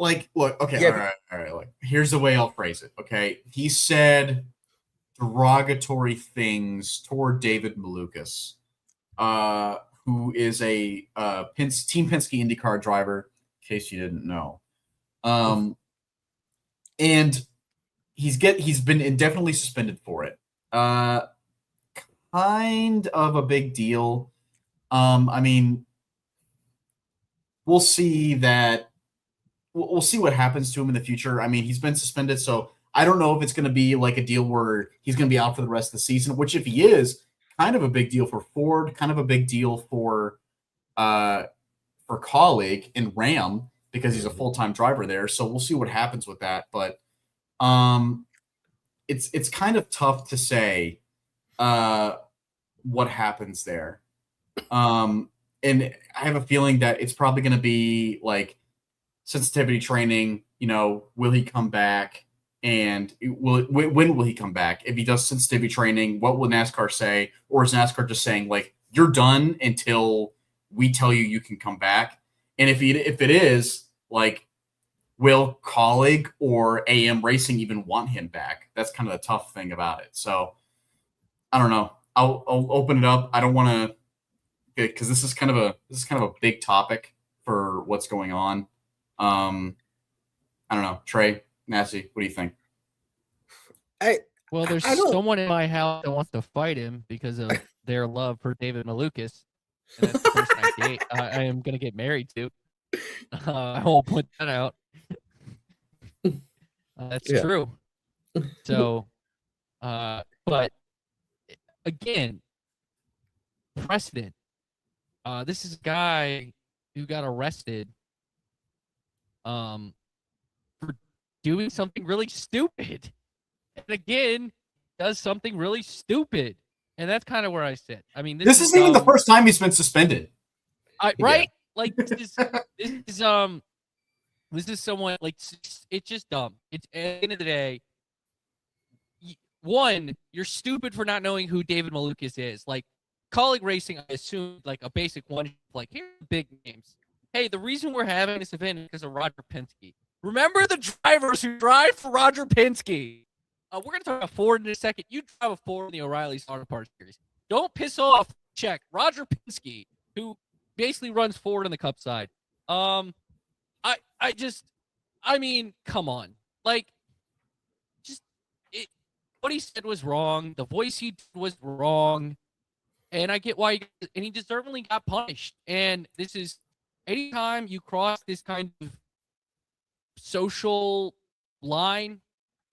Look, okay, Yeah. all right. Look, here's the way I'll phrase it. Okay, he said derogatory things toward David Malukas, who is a Team Penske IndyCar driver. In case you didn't know, and he's been indefinitely suspended for it. Kind of a big deal. I mean, we'll see that. We'll see what happens to him in the future. I mean, he's been suspended, so I don't know if it's going to be a deal where he's going to be out for the rest of the season, which if he is, kind of a big deal for Ford, kind of a big deal for colleague in Ram because he's a full-time driver there. So we'll see what happens with that. But it's kind of tough to say what happens there. And I have a feeling that it's probably going to be sensitivity training, will he come back? And when will he come back? If he does sensitivity training, what will NASCAR say? Or is NASCAR just saying, you're done until we tell you can come back? And if it is, will colleague or AM Racing even want him back? That's kind of the tough thing about it. So I don't know. I'll open it up. I don't want to, because this is kind of a big topic for what's going on. I don't know. Trey, Massie, what do you think? There's someone in my house that wants to fight him because of their love for David Malukas. And that's the person I am going to get married to. I won't put that out. That's true. So, but again, precedent. This is a guy who got arrested for doing something really stupid. And again, does something really stupid. And that's kind of where I sit. I mean, this isn't even the first time he's been suspended. Right? This is someone it's just dumb. It's at the end of the day. One, you're stupid for not knowing who David Malukas is. Colleague Racing, I assume a basic one. Here are the big names. Hey, the reason we're having this event is because of Roger Penske. Remember the drivers who drive for Roger Penske. We're going to talk about Ford in a second. You drive a Ford in the O'Reilly's Auto Parts Series. Don't piss off, Roger Penske, who basically runs Ford on the Cup side. I mean, come on. What he said was wrong. The voice he did was wrong. And I get why he deservedly got punished. And this is, anytime you cross this kind of social line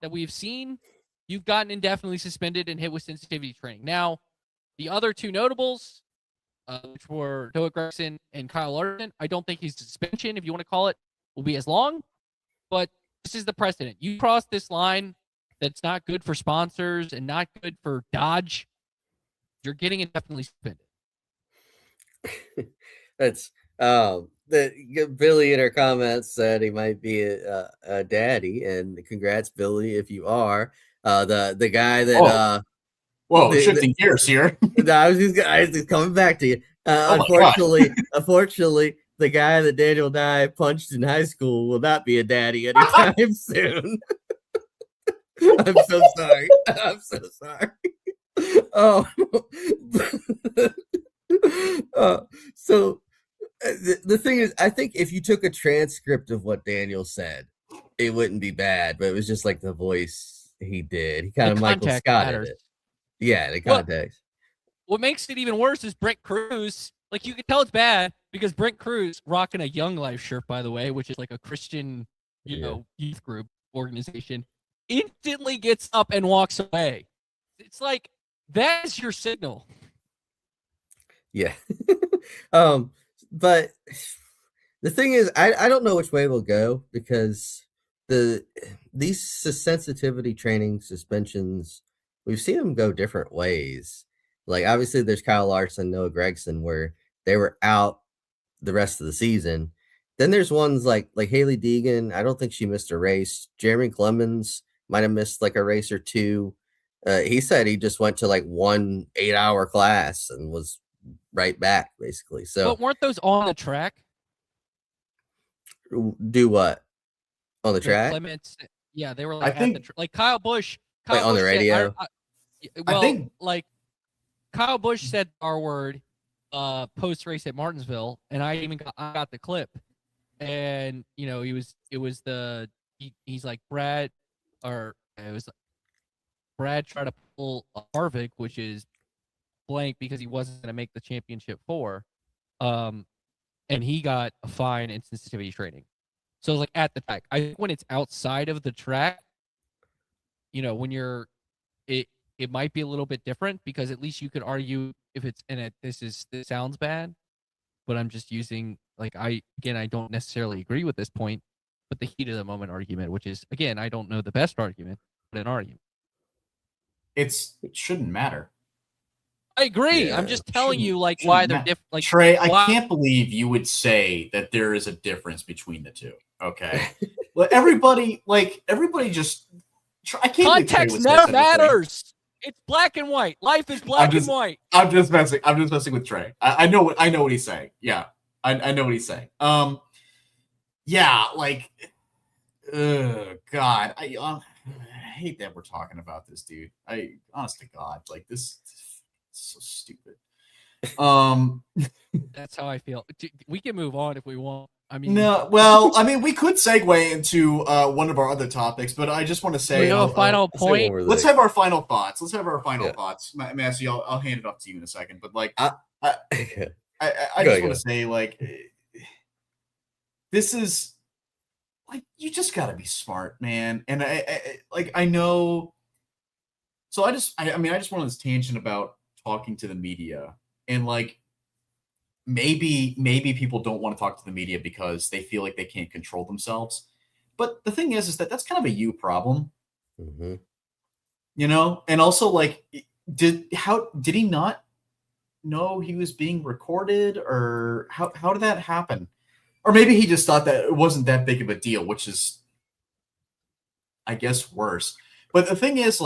that we've seen, you've gotten indefinitely suspended and hit with sensitivity training. Now, the other two notables, which were Noah Gragson and Kyle Larson, I don't think his suspension, if you want to call it, will be as long. But this is the precedent. You cross this line, that's not good for sponsors and not good for Dodge, you're getting indefinitely suspended. That's Billy in her comments said he might be a daddy, and congrats, Billy, if you are. The guy that Shifting gears here. No, I was just coming back to you. Oh Unfortunately, the guy that Daniel and I punched in high school will not be a daddy anytime soon. I'm so sorry. I'm so sorry. Oh, so the thing is, I think if you took a transcript of what Daniel said, it wouldn't be bad, but it was just like the voice he did. He kind of Michael Scott at it. Yeah, the context. What makes it even worse is Brent Cruz. Like, you can tell it's bad because Brent Cruz, rocking a Young Life shirt, by the way, which is like a Christian, youth group organization, instantly gets up and walks away. It's like, that is your signal. Yeah. But the thing is, I don't know which way we'll go, because these sensitivity training suspensions, we've seen them go different ways. Like, obviously there's Kyle Larson, Noah Gregson, where they were out the rest of the season. Then there's ones like Haley Deegan. I don't think she missed a race. Jeremy Clemens might have missed like a race or two. He said he just went to like 1 8-hour class and was right back, basically. So, but weren't those on the track? Do what? On the track? Clements, yeah, they were like like Kyle Busch. On the radio. I think like Kyle Busch said our word post race at Martinsville, and I got the clip, and he's like Brad tried to pull a Harvick, which is blank because he wasn't going to make the championship 4, and he got a fine and sensitivity training. So it's like at the track. I think when it's outside of the track, when you're it might be a little bit different, because at least you could argue if it's in it. This sounds bad, but I'm just using I don't necessarily agree with this point, but the heat of the moment argument, which is, again, I don't know the best argument, but an argument. It shouldn't matter. I agree. Yeah, I'm just telling you why they're different. Like, Trey, I can't believe you would say that there is a difference between the two. Okay. Well, everybody just. I can't. Context never matters. It's black and white. Life is black and white. I'm just messing with Trey. I know what he's saying. Yeah, I know what he's saying. Yeah, God, I hate that we're talking about this, dude. Honest to God, this is so stupid. That's how I feel. We can move on if we want. We could segue into one of our other topics, but I just want to say, we have a final point. Let's have our final thoughts. Thoughts. Massie, I'll hand it off to you in a second. But I just want to say, this is you just got to be smart, man. And I know. So I just went on this tangent about talking to the media, and maybe people don't want to talk to the media because they feel like they can't control themselves. But the thing is that that's kind of a you problem. Mm-hmm. And also did he not know he was being recorded, or how did that happen? Or maybe he just thought that it wasn't that big of a deal, which is, I guess, worse. But the thing is,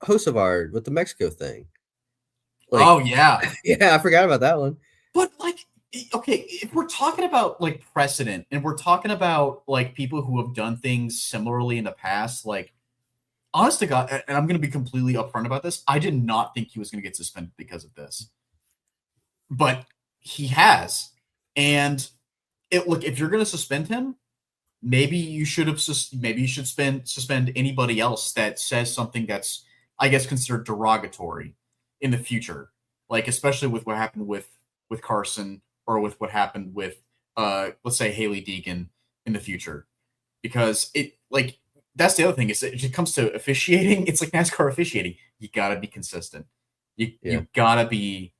Hosevard with the Mexico thing. Oh yeah. Yeah, I forgot about that one. But okay, if we're talking about precedent, and we're talking about people who have done things similarly in the past, honest to God, and I'm going to be completely upfront about this, I did not think he was going to get suspended because of this, but he has. And if you're going to suspend him, maybe you should suspend anybody else that says something that's, I guess, considered derogatory in the future, especially with what happened with Carson, or with what happened with let's say Haley Deegan in the future, because that's the other thing, is that if it comes to officiating, it's like NASCAR officiating. You gotta be consistent. You gotta be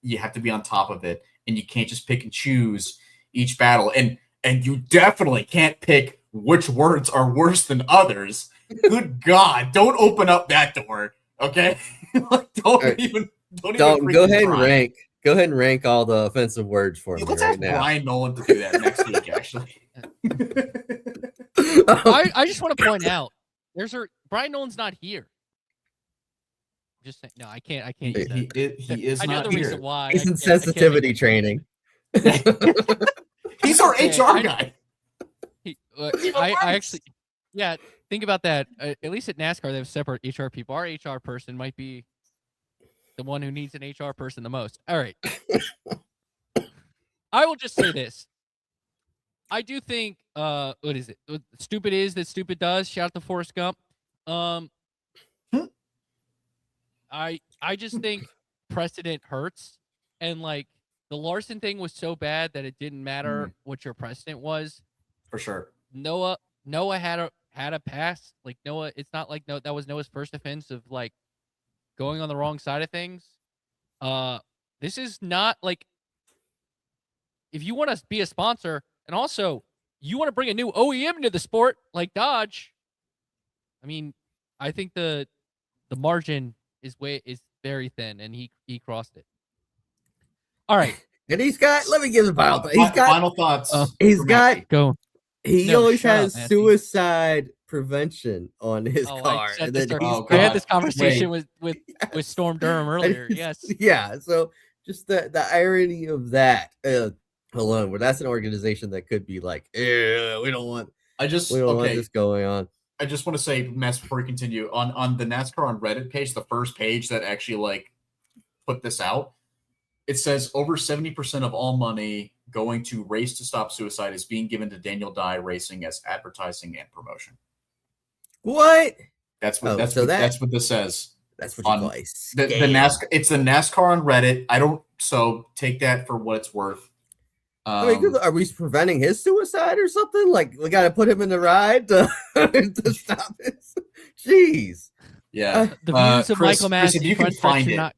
you have to be on top of it, and you can't just pick and choose each battle. And you definitely can't pick which words are worse than others. Good God, don't open up that door, okay? Don't right. even Go ahead and try. rank. Go ahead and rank all the offensive words for me Let's right ask now. Brian Nolan to do that next week, actually. I just want to point out, Brian Nolan's not here. Just saying, no, I can't. He is I know not the here. reason why. He's in sensitivity training. He's our HR guy. I actually, yeah. Think about that. At least at NASCAR, they have separate HR people. Our HR person might be the one who needs an HR person the most. All right. I will just say this. I do think, what is it? What stupid is that stupid does. Shout out to Forrest Gump. I just think precedent hurts, and like the Larson thing was so bad that it didn't matter what your precedent was. For sure. Noah had a pass. Like Noah, it's not like that was Noah's first offense of like going on the wrong side of things. This is not like, if you want to be a sponsor and also you want to bring a new OEM into the sport like Dodge, I mean, I think the margin is very thin, and he crossed it. All right. And he's got, let me give the final thought. He's got final thoughts. He's got, go. He always has suicide prevention on his car. I had this conversation with Storm Durham earlier. Yes. Yeah. So just the irony of that alone, where that's an organization that could be like, we don't want this going on. I just want to say, Mass, before we continue, on the NASCAR on Reddit page, the first page that actually like put this out, it says over 70% of all money going to Race to Stop Suicide is being given to Daniel Dye Racing as advertising and promotion. What? That's what this says. That's what you call the NASCAR. It's the NASCAR on Reddit. So take that for what it's worth. Are we preventing his suicide or something? Like we got to put him in the ride to stop it. Jeez. Yeah. The views of Chris, Michael Massie. If you can find it.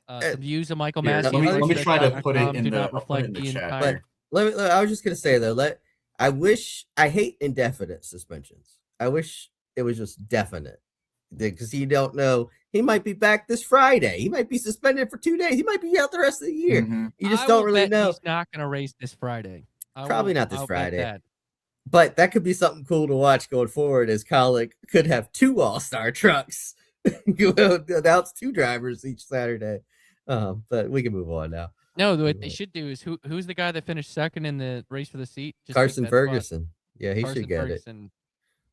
The views of Michael Massie. Let me try to put it in do the, not reflect the chat. But I was just gonna say though, I hate indefinite suspensions. I wish it was just definite, because you don't know. He might be back this Friday. He might be suspended for 2 days. He might be out the rest of the year. Mm-hmm. You just don't really know. He's not going to race this Friday. Probably not this Friday. But that could be something cool to watch going forward, as Colic could have 2 all-star trucks. Announce 2 drivers each Saturday. But we can move on now. No, what they should do is who's the guy that finished second in the race for the seat? Carson Ferguson. Yeah, he should get it.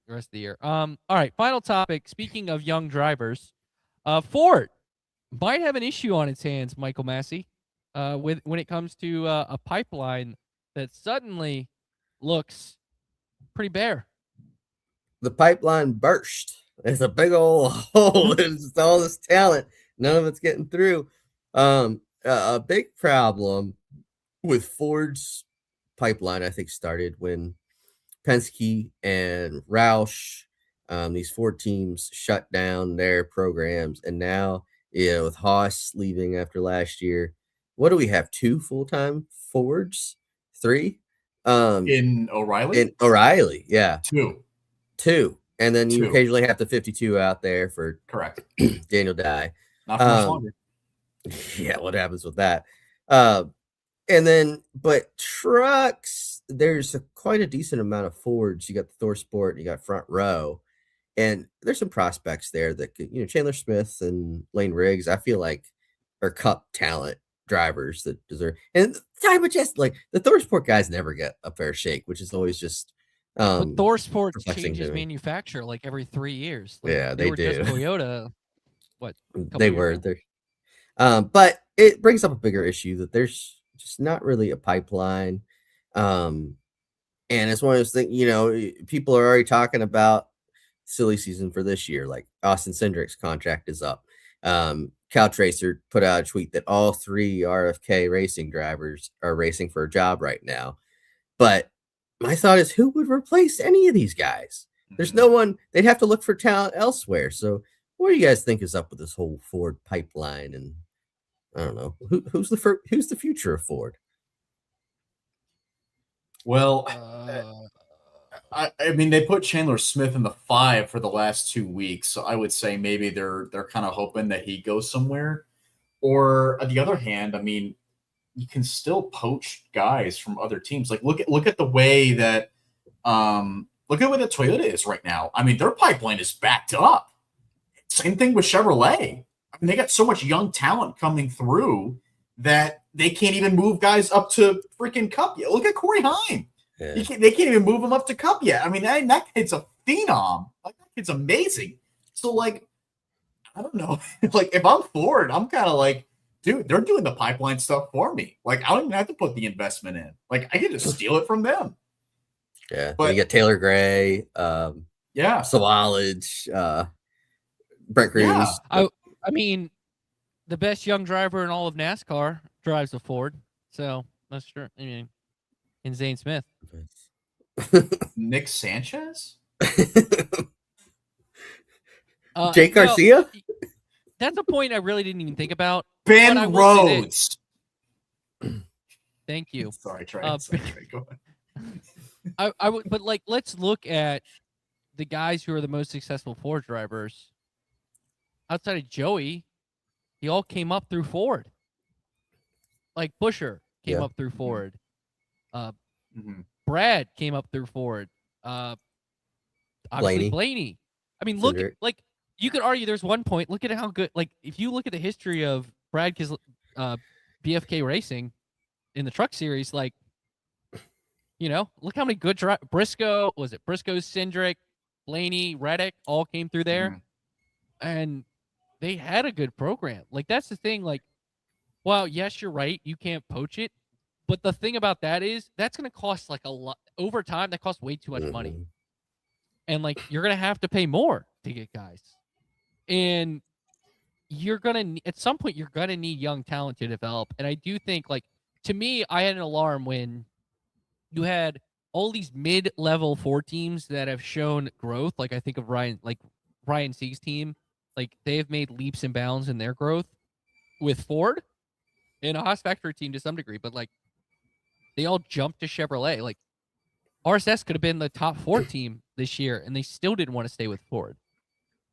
The rest of the year. All right, final topic. Speaking of young drivers, Ford might have an issue on its hands, Michael Massie, when it comes to a pipeline that suddenly looks pretty bare. The pipeline burst. There's a big old hole. There's all this talent. None of it's getting through. A big problem with Ford's pipeline, I think, started when Penske and Roush, these 4 teams, shut down their programs. And now, with Haas leaving after last year, what do we have? 2 full-time Fords? 3? In O'Reilly? In O'Reilly, yeah. 2. And then you occasionally have the 52 out there for correct Daniel Dye. Not for much longer. Yeah, what happens with that? But trucks, there's quite a decent amount of Fords. You got the Thor Sport, you got Front Row, and there's some prospects there that could, Chandler Smith and Lane Riggs, I feel like are Cup talent drivers that deserve. And just like the Thor Sport guys never get a fair shake, which is always just. But Thor Sports changes manufacturer like every 3 years. Like, yeah, they do. Just Toyota. They were there. But it brings up a bigger issue that there's just not really a pipeline. And it's one of those things, people are already talking about silly season for this year. Like Austin Cindric's contract is up. Cal Tracer put out a tweet that all 3 RFK racing drivers are racing for a job right now. But my thought is, who would replace any of these guys? There's no one. They'd have to look for talent elsewhere. So what do you guys think is up with this whole Ford pipeline? And I don't know, who's the future of Ford? Well, I mean, they put Chandler Smith in the 5 for the last 2 weeks, so I would say maybe they're kind of hoping that he goes somewhere. Or on the other hand, I mean, you can still poach guys from other teams. Like look at the way that Toyota is right now. I mean, their pipeline is backed up. Same thing with Chevrolet. I mean, they got so much young talent coming through that they can't even move guys up to freaking Cup yet. Look at Corey Heim. Yeah. They can't even move him up to Cup yet. I mean, that kid's a phenom. Like, that kid's amazing. So, like, I don't know. Like, if I'm Ford, I'm kind of like, dude, they're doing the pipeline stuff for me. Like, I don't even have to put the investment in. Like, I can just steal it from them. Yeah. But you got Taylor Gray, Suarez, Brent Cruz. Yeah. I mean, the best young driver in all of NASCAR drives a Ford. So that's true. I mean, and Zane Smith. Nick Sanchez? Jake Garcia? That's a point I really didn't even think about. Ben Rhodes. Thank you. Sorry, Trey. Go ahead. I would, but like, let's look at the guys who are the most successful Ford drivers. Outside of Joey, he all came up through Ford. Like Busher came up through Ford. Brad came up through Ford. Obviously Blaney. I mean, look, like, you could argue there's one point. Look at how good, like, if you look at the history of Brad BFK Racing in the truck series, like, you know, look how many good Briscoe, Cindric, Blaney, Reddick all came through there. And they had a good program. Like, that's the thing. Like, well, yes, you're right. You can't poach it. But the thing about that is that's going to cost like a lot over time. That costs way too much money. And like, you're going to have to pay more to get guys. And you're going to, at some point, you're going to need young talent to develop. And I do think, like, to me, I had an alarm when you had all these mid-level Ford teams that have shown growth. Like, I think of Ryan Sieg's team. Like, they have made leaps and bounds in their growth with Ford and a Haas factory team to some degree. But, like, they all jumped to Chevrolet. Like, RSS could have been the top Ford team this year, and they still didn't want to stay with Ford.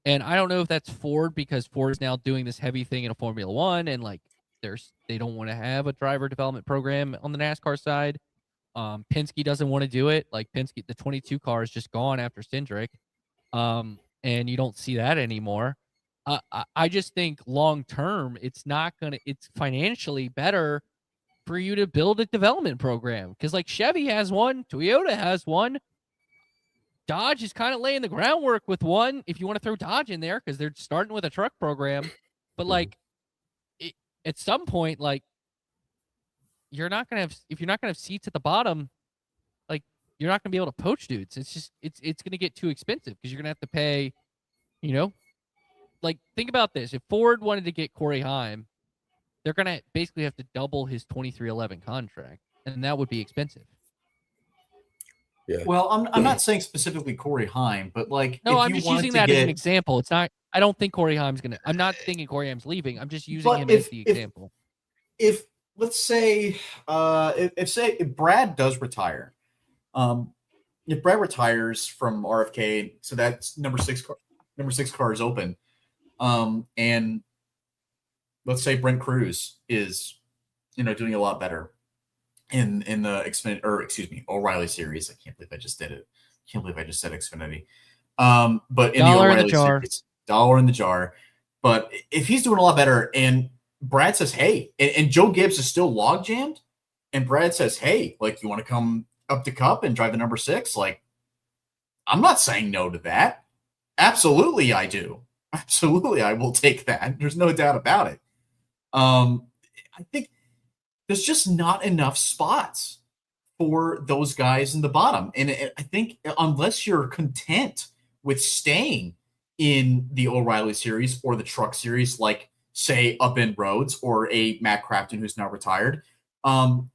And I don't know if that's Ford because Ford is now doing this heavy thing in a Formula One, and like they don't want to have a driver development program on the NASCAR side. Penske doesn't want to do it. Like Penske, the 22 car is just gone after Cindric, and you don't see that anymore. I just think long term, it's financially better for you to build a development program because like Chevy has one, Toyota has one. Dodge is kind of laying the groundwork with one if you want to throw Dodge in there because they're starting with a truck program. But like at some point, like if you're not gonna have seats at the bottom, like you're not gonna be able to poach dudes. It's just it's gonna get too expensive because you're gonna have to pay, you know, like think about this. If Ford wanted to get Corey Heim, they're gonna basically have to double his 2311 contract, and that would be expensive. Yeah. Well, I'm not saying specifically Corey Heim, but like no, I'm just using that as an example. It's not. I don't think Corey Heim's gonna. I'm not thinking Corey Heim's leaving. I'm just using him as the example. If let's say, if Brad does retire, if Brad retires from RFK, so that's number six car is open, and let's say Brent Cruz is, doing a lot better. In the O'Reilly series. I can't believe I just did it. Can't believe I just said Xfinity. But in the O'Reilly series, dollar in the jar. But if he's doing a lot better and Brad says, hey, and Joe Gibbs is still log jammed, and Brad says, hey, like, you want to come up to Cup and drive the number 6? Like, I'm not saying no to that. Absolutely, I do. Absolutely, I will take that. There's no doubt about it. I think there's just not enough spots for those guys in the bottom. And I think unless you're content with staying in the O'Reilly series or the truck series, like say up in Rhodes or a Matt Crafton who's now retired,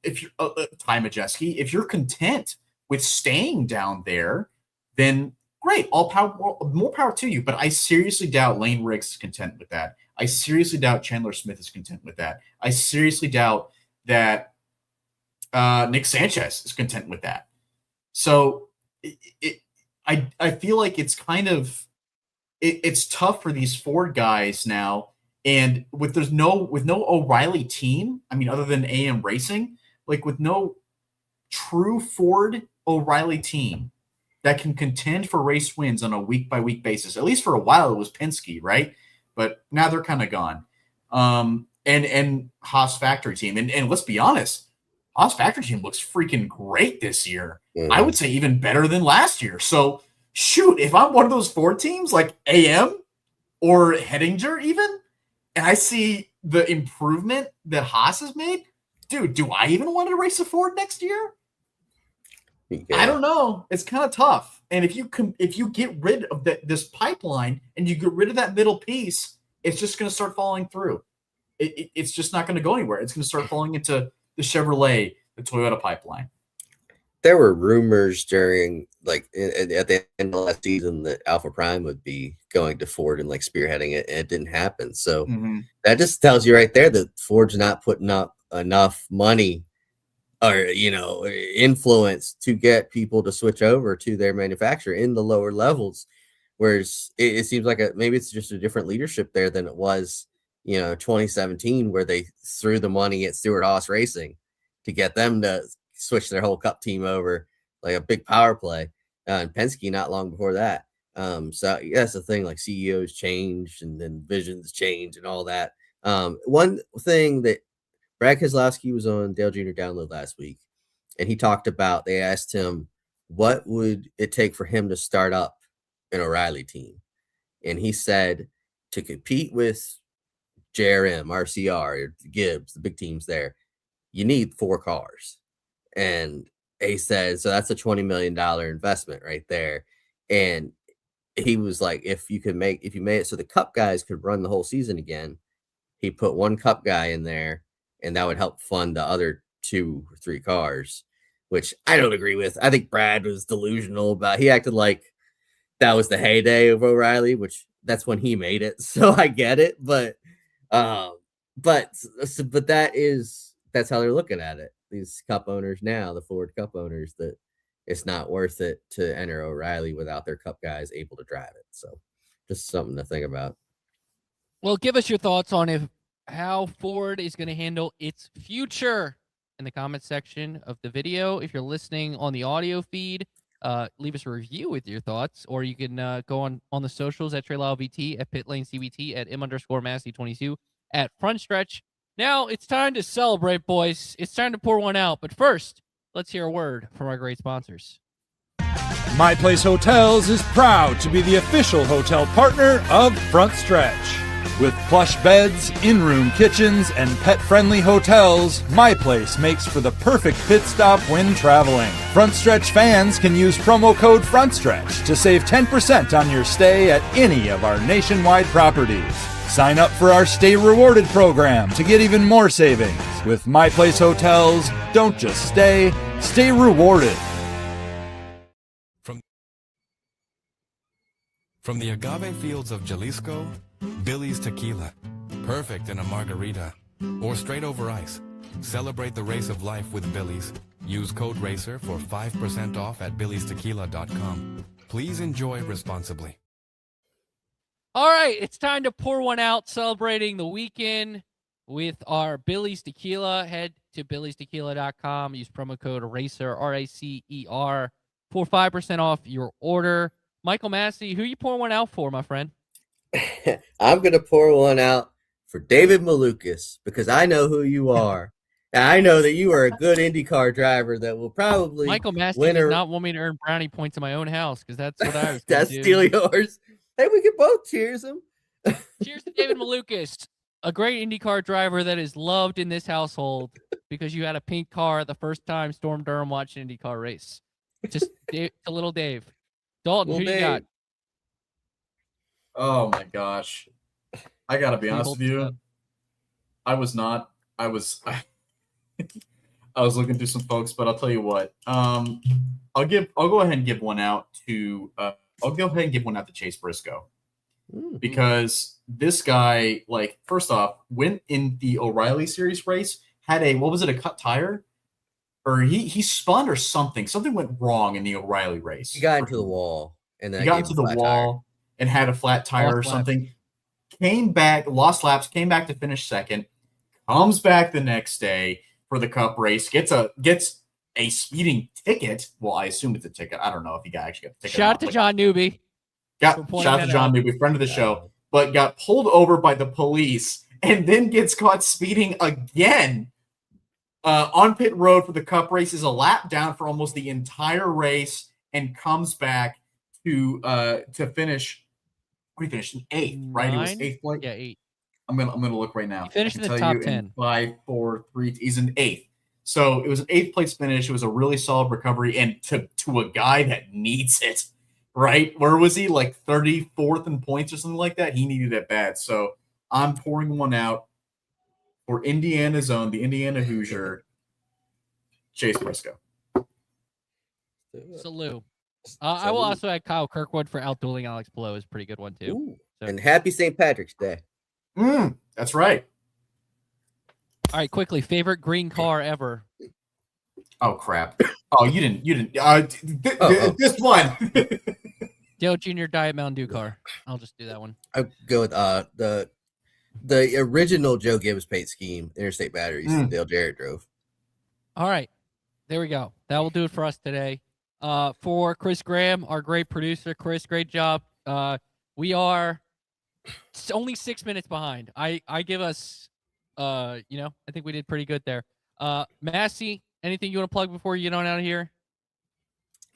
if you're Ty Majeski, if you're content with staying down there, then great, more power to you. But I seriously doubt Lane Riggs is content with that. I seriously doubt Chandler Smith is content with that. I seriously doubt that Nick Sanchez is content with that. So I feel like it's kind of it's tough for these Ford guys now, and with no O'Reilly team. I mean, other than AM Racing, like with no true Ford O'Reilly team that can contend for race wins on a week by week basis. At least for a while, it was Penske, right? But now they're kind of gone. And Haas factory team, and let's be honest, Haas factory team looks freaking great this year. Mm-hmm. I would say even better than last year. So shoot, if I'm one of those Ford teams like AM or Hettinger even, and I see the improvement that Haas has made, dude, do I even want to race a Ford next year? Yeah. I don't know. It's kind of tough. And if you get rid of this pipeline and you get rid of that middle piece, it's just going to start falling through. It's just not going to go anywhere. It's going to start falling into the Chevrolet, the Toyota pipeline. There were rumors during at the end of last season that Alpha Prime would be going to Ford and like spearheading it, and it didn't happen. So that just tells you right there that Ford's not putting up enough money or influence to get people to switch over to their manufacturer in the lower levels. Whereas it seems like maybe it's just a different leadership there than it was 2017, where they threw the money at Stewart-Haas Racing to get them to switch their whole Cup team over, like a big power play, and Penske not long before that. So that's the thing, like CEOs change and then visions change and all that. One thing that Brad Keselowski was on Dale Jr. Download last week, and he talked about, they asked him what would it take for him to start up an O'Reilly team, and he said to compete with JRM, RCR, Gibbs, the big teams there, you need 4 cars. And he said, so that's a $20 million investment right there. And he was like, if you made it so the Cup guys could run the whole season again, he put 1 Cup guy in there, and that would help fund the other 2 or 3 cars, which I don't agree with. I think Brad was delusional about. He acted like that was the heyday of O'Reilly, which that's when he made it. So I get it, but that's how they're looking at it. These Cup owners now, the Ford Cup owners, that it's not worth it to enter O'Reilly without their Cup guys able to drive it. So just something to think about. Well, give us your thoughts on how Ford is going to handle its future in the comment section of the video. If you're listening on the audio feed, leave us a review with your thoughts, or you can go on the socials at Trey Lyle VT, at Pitlane CBT, at M_Massey22, at Frontstretch. Now it's time to celebrate, boys. It's time to pour one out. But first, let's hear a word from our great sponsors. My Place Hotels is proud to be the official hotel partner of Frontstretch. With plush beds, in-room kitchens, and pet-friendly hotels, My Place makes for the perfect pit stop when traveling. Frontstretch fans can use promo code Frontstretch to save 10% on your stay at any of our nationwide properties. Sign up for our Stay Rewarded program to get even more savings. With My Place Hotels, don't just stay rewarded. From the agave fields of Jalisco, Billy's Tequila. Perfect in a margarita or straight over ice. Celebrate the race of life with Billy's. Use code RACER for 5% off at billystequila.com. Please enjoy responsibly. All right, it's time to pour one out, celebrating the weekend with our Billy's Tequila. Head to billystequila.com. Use promo code RACER, RACER, for 5% off your order. Michael Massie, who you pouring one out for, my friend? I'm going to pour one out for David Malukas, because I know who you are. And I know that you are a good IndyCar driver that will probably Michael Massie does not want me to earn brownie points in my own house, because that's what I was that's do. still yours. Hey, we can both cheers him. Cheers to David Malukas, a great IndyCar driver that is loved in this household because you had a pink car the first time Storm Durham watched an IndyCar race. Just a little Dave. Dalton, who you got? Oh my gosh. I gotta be honest with you. I was looking through some folks, but I'll tell you what. I'll go ahead and give one out to Chase Briscoe. Because this guy, like, first off, went in the O'Reilly Series race, had a cut tire? or he spun or something. Something went wrong in the O'Reilly race. He got into the wall, and then he got into the wall and had a flat tire or something. Came back, lost laps, came back to finish second. Comes back the next day for the Cup race. Gets a speeding ticket. Well, I assume it's a ticket. I don't know if he actually got the ticket. Shout out to John Newby. Shout out to John Newby, friend of the show, but got pulled over by the police and then gets caught speeding again on pit road for the Cup race. Is a lap down for almost the entire race and comes back to finish. What did he finish? In 8th, right? It was 8th place. Yeah, 8. I'm gonna look right now. He finished in the top 10. 5, 4, 3. He's in 8th. So it was an 8th place finish. It was a really solid recovery, and to a guy that needs it, right? Where was he? Like 34th in points or something like that. He needed it bad. So I'm pouring one out for Indiana's own, the Indiana Hoosier, Chase Briscoe. Salute. I will also add Kyle Kirkwood for outdueling Alex Blow is a pretty good one too. So. And happy St. Patrick's Day. That's right. All right, quickly, favorite green car ever. Oh crap! Oh, you didn't. This one. Dale Jr. Diet Mountain Dew car. I'll just do that one. I'll go with the original Joe Gibbs paint scheme, Interstate Batteries. Dale Jarrett drove. All right, there we go. That will do it for us today. For Chris Graham, our great producer, Chris, great job. We are only 6 minutes behind. I give us, I think we did pretty good there. Massie, anything you want to plug before you get on out of here?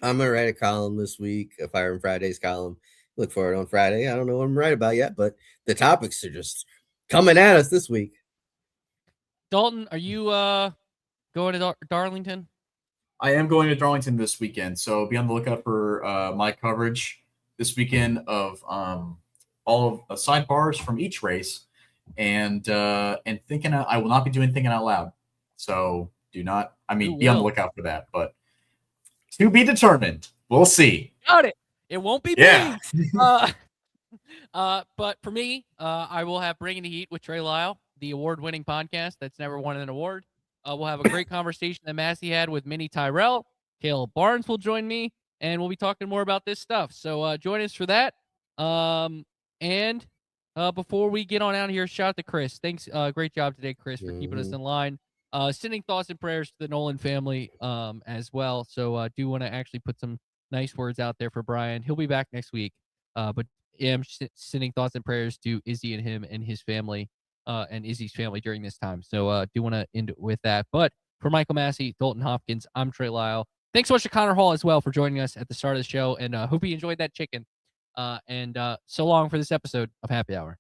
I'm gonna write a column this week, a Fire and Fridays column. Look for it on Friday. I don't know what I'm writing about yet, but the topics are just coming at us this week. Dalton, are you going to Darlington? I am going to Darlington this weekend, so be on the lookout for my coverage this weekend of all of sidebars from each race, and thinking I will not be doing thinking out loud. So be on the lookout for that. But to be determined. We'll see. Got it. It won't be me. But for me, I will have Bringing the Heat with Trey Lyle, the award-winning podcast that's never won an award. We'll have a great conversation that Massie had with Minnie Tyrell. Caleb Barnes will join me, and we'll be talking more about this stuff. So join us for that. And before we get on out of here, shout out to Chris. Thanks. Great job today, Chris, for keeping us in line. Sending thoughts and prayers to the Nolan family as well. So do want to actually put some nice words out there for Brian. He'll be back next week. But am sending thoughts and prayers to Izzy and him and his family and Izzy's family during this time. So do want to end with that. But for Michael Massie, Dalton Hopkins, I'm Trey Lyle. Thanks so much to Connor Hall as well for joining us at the start of the show. And hope you enjoyed that chicken. And so long for this episode of Happy Hour.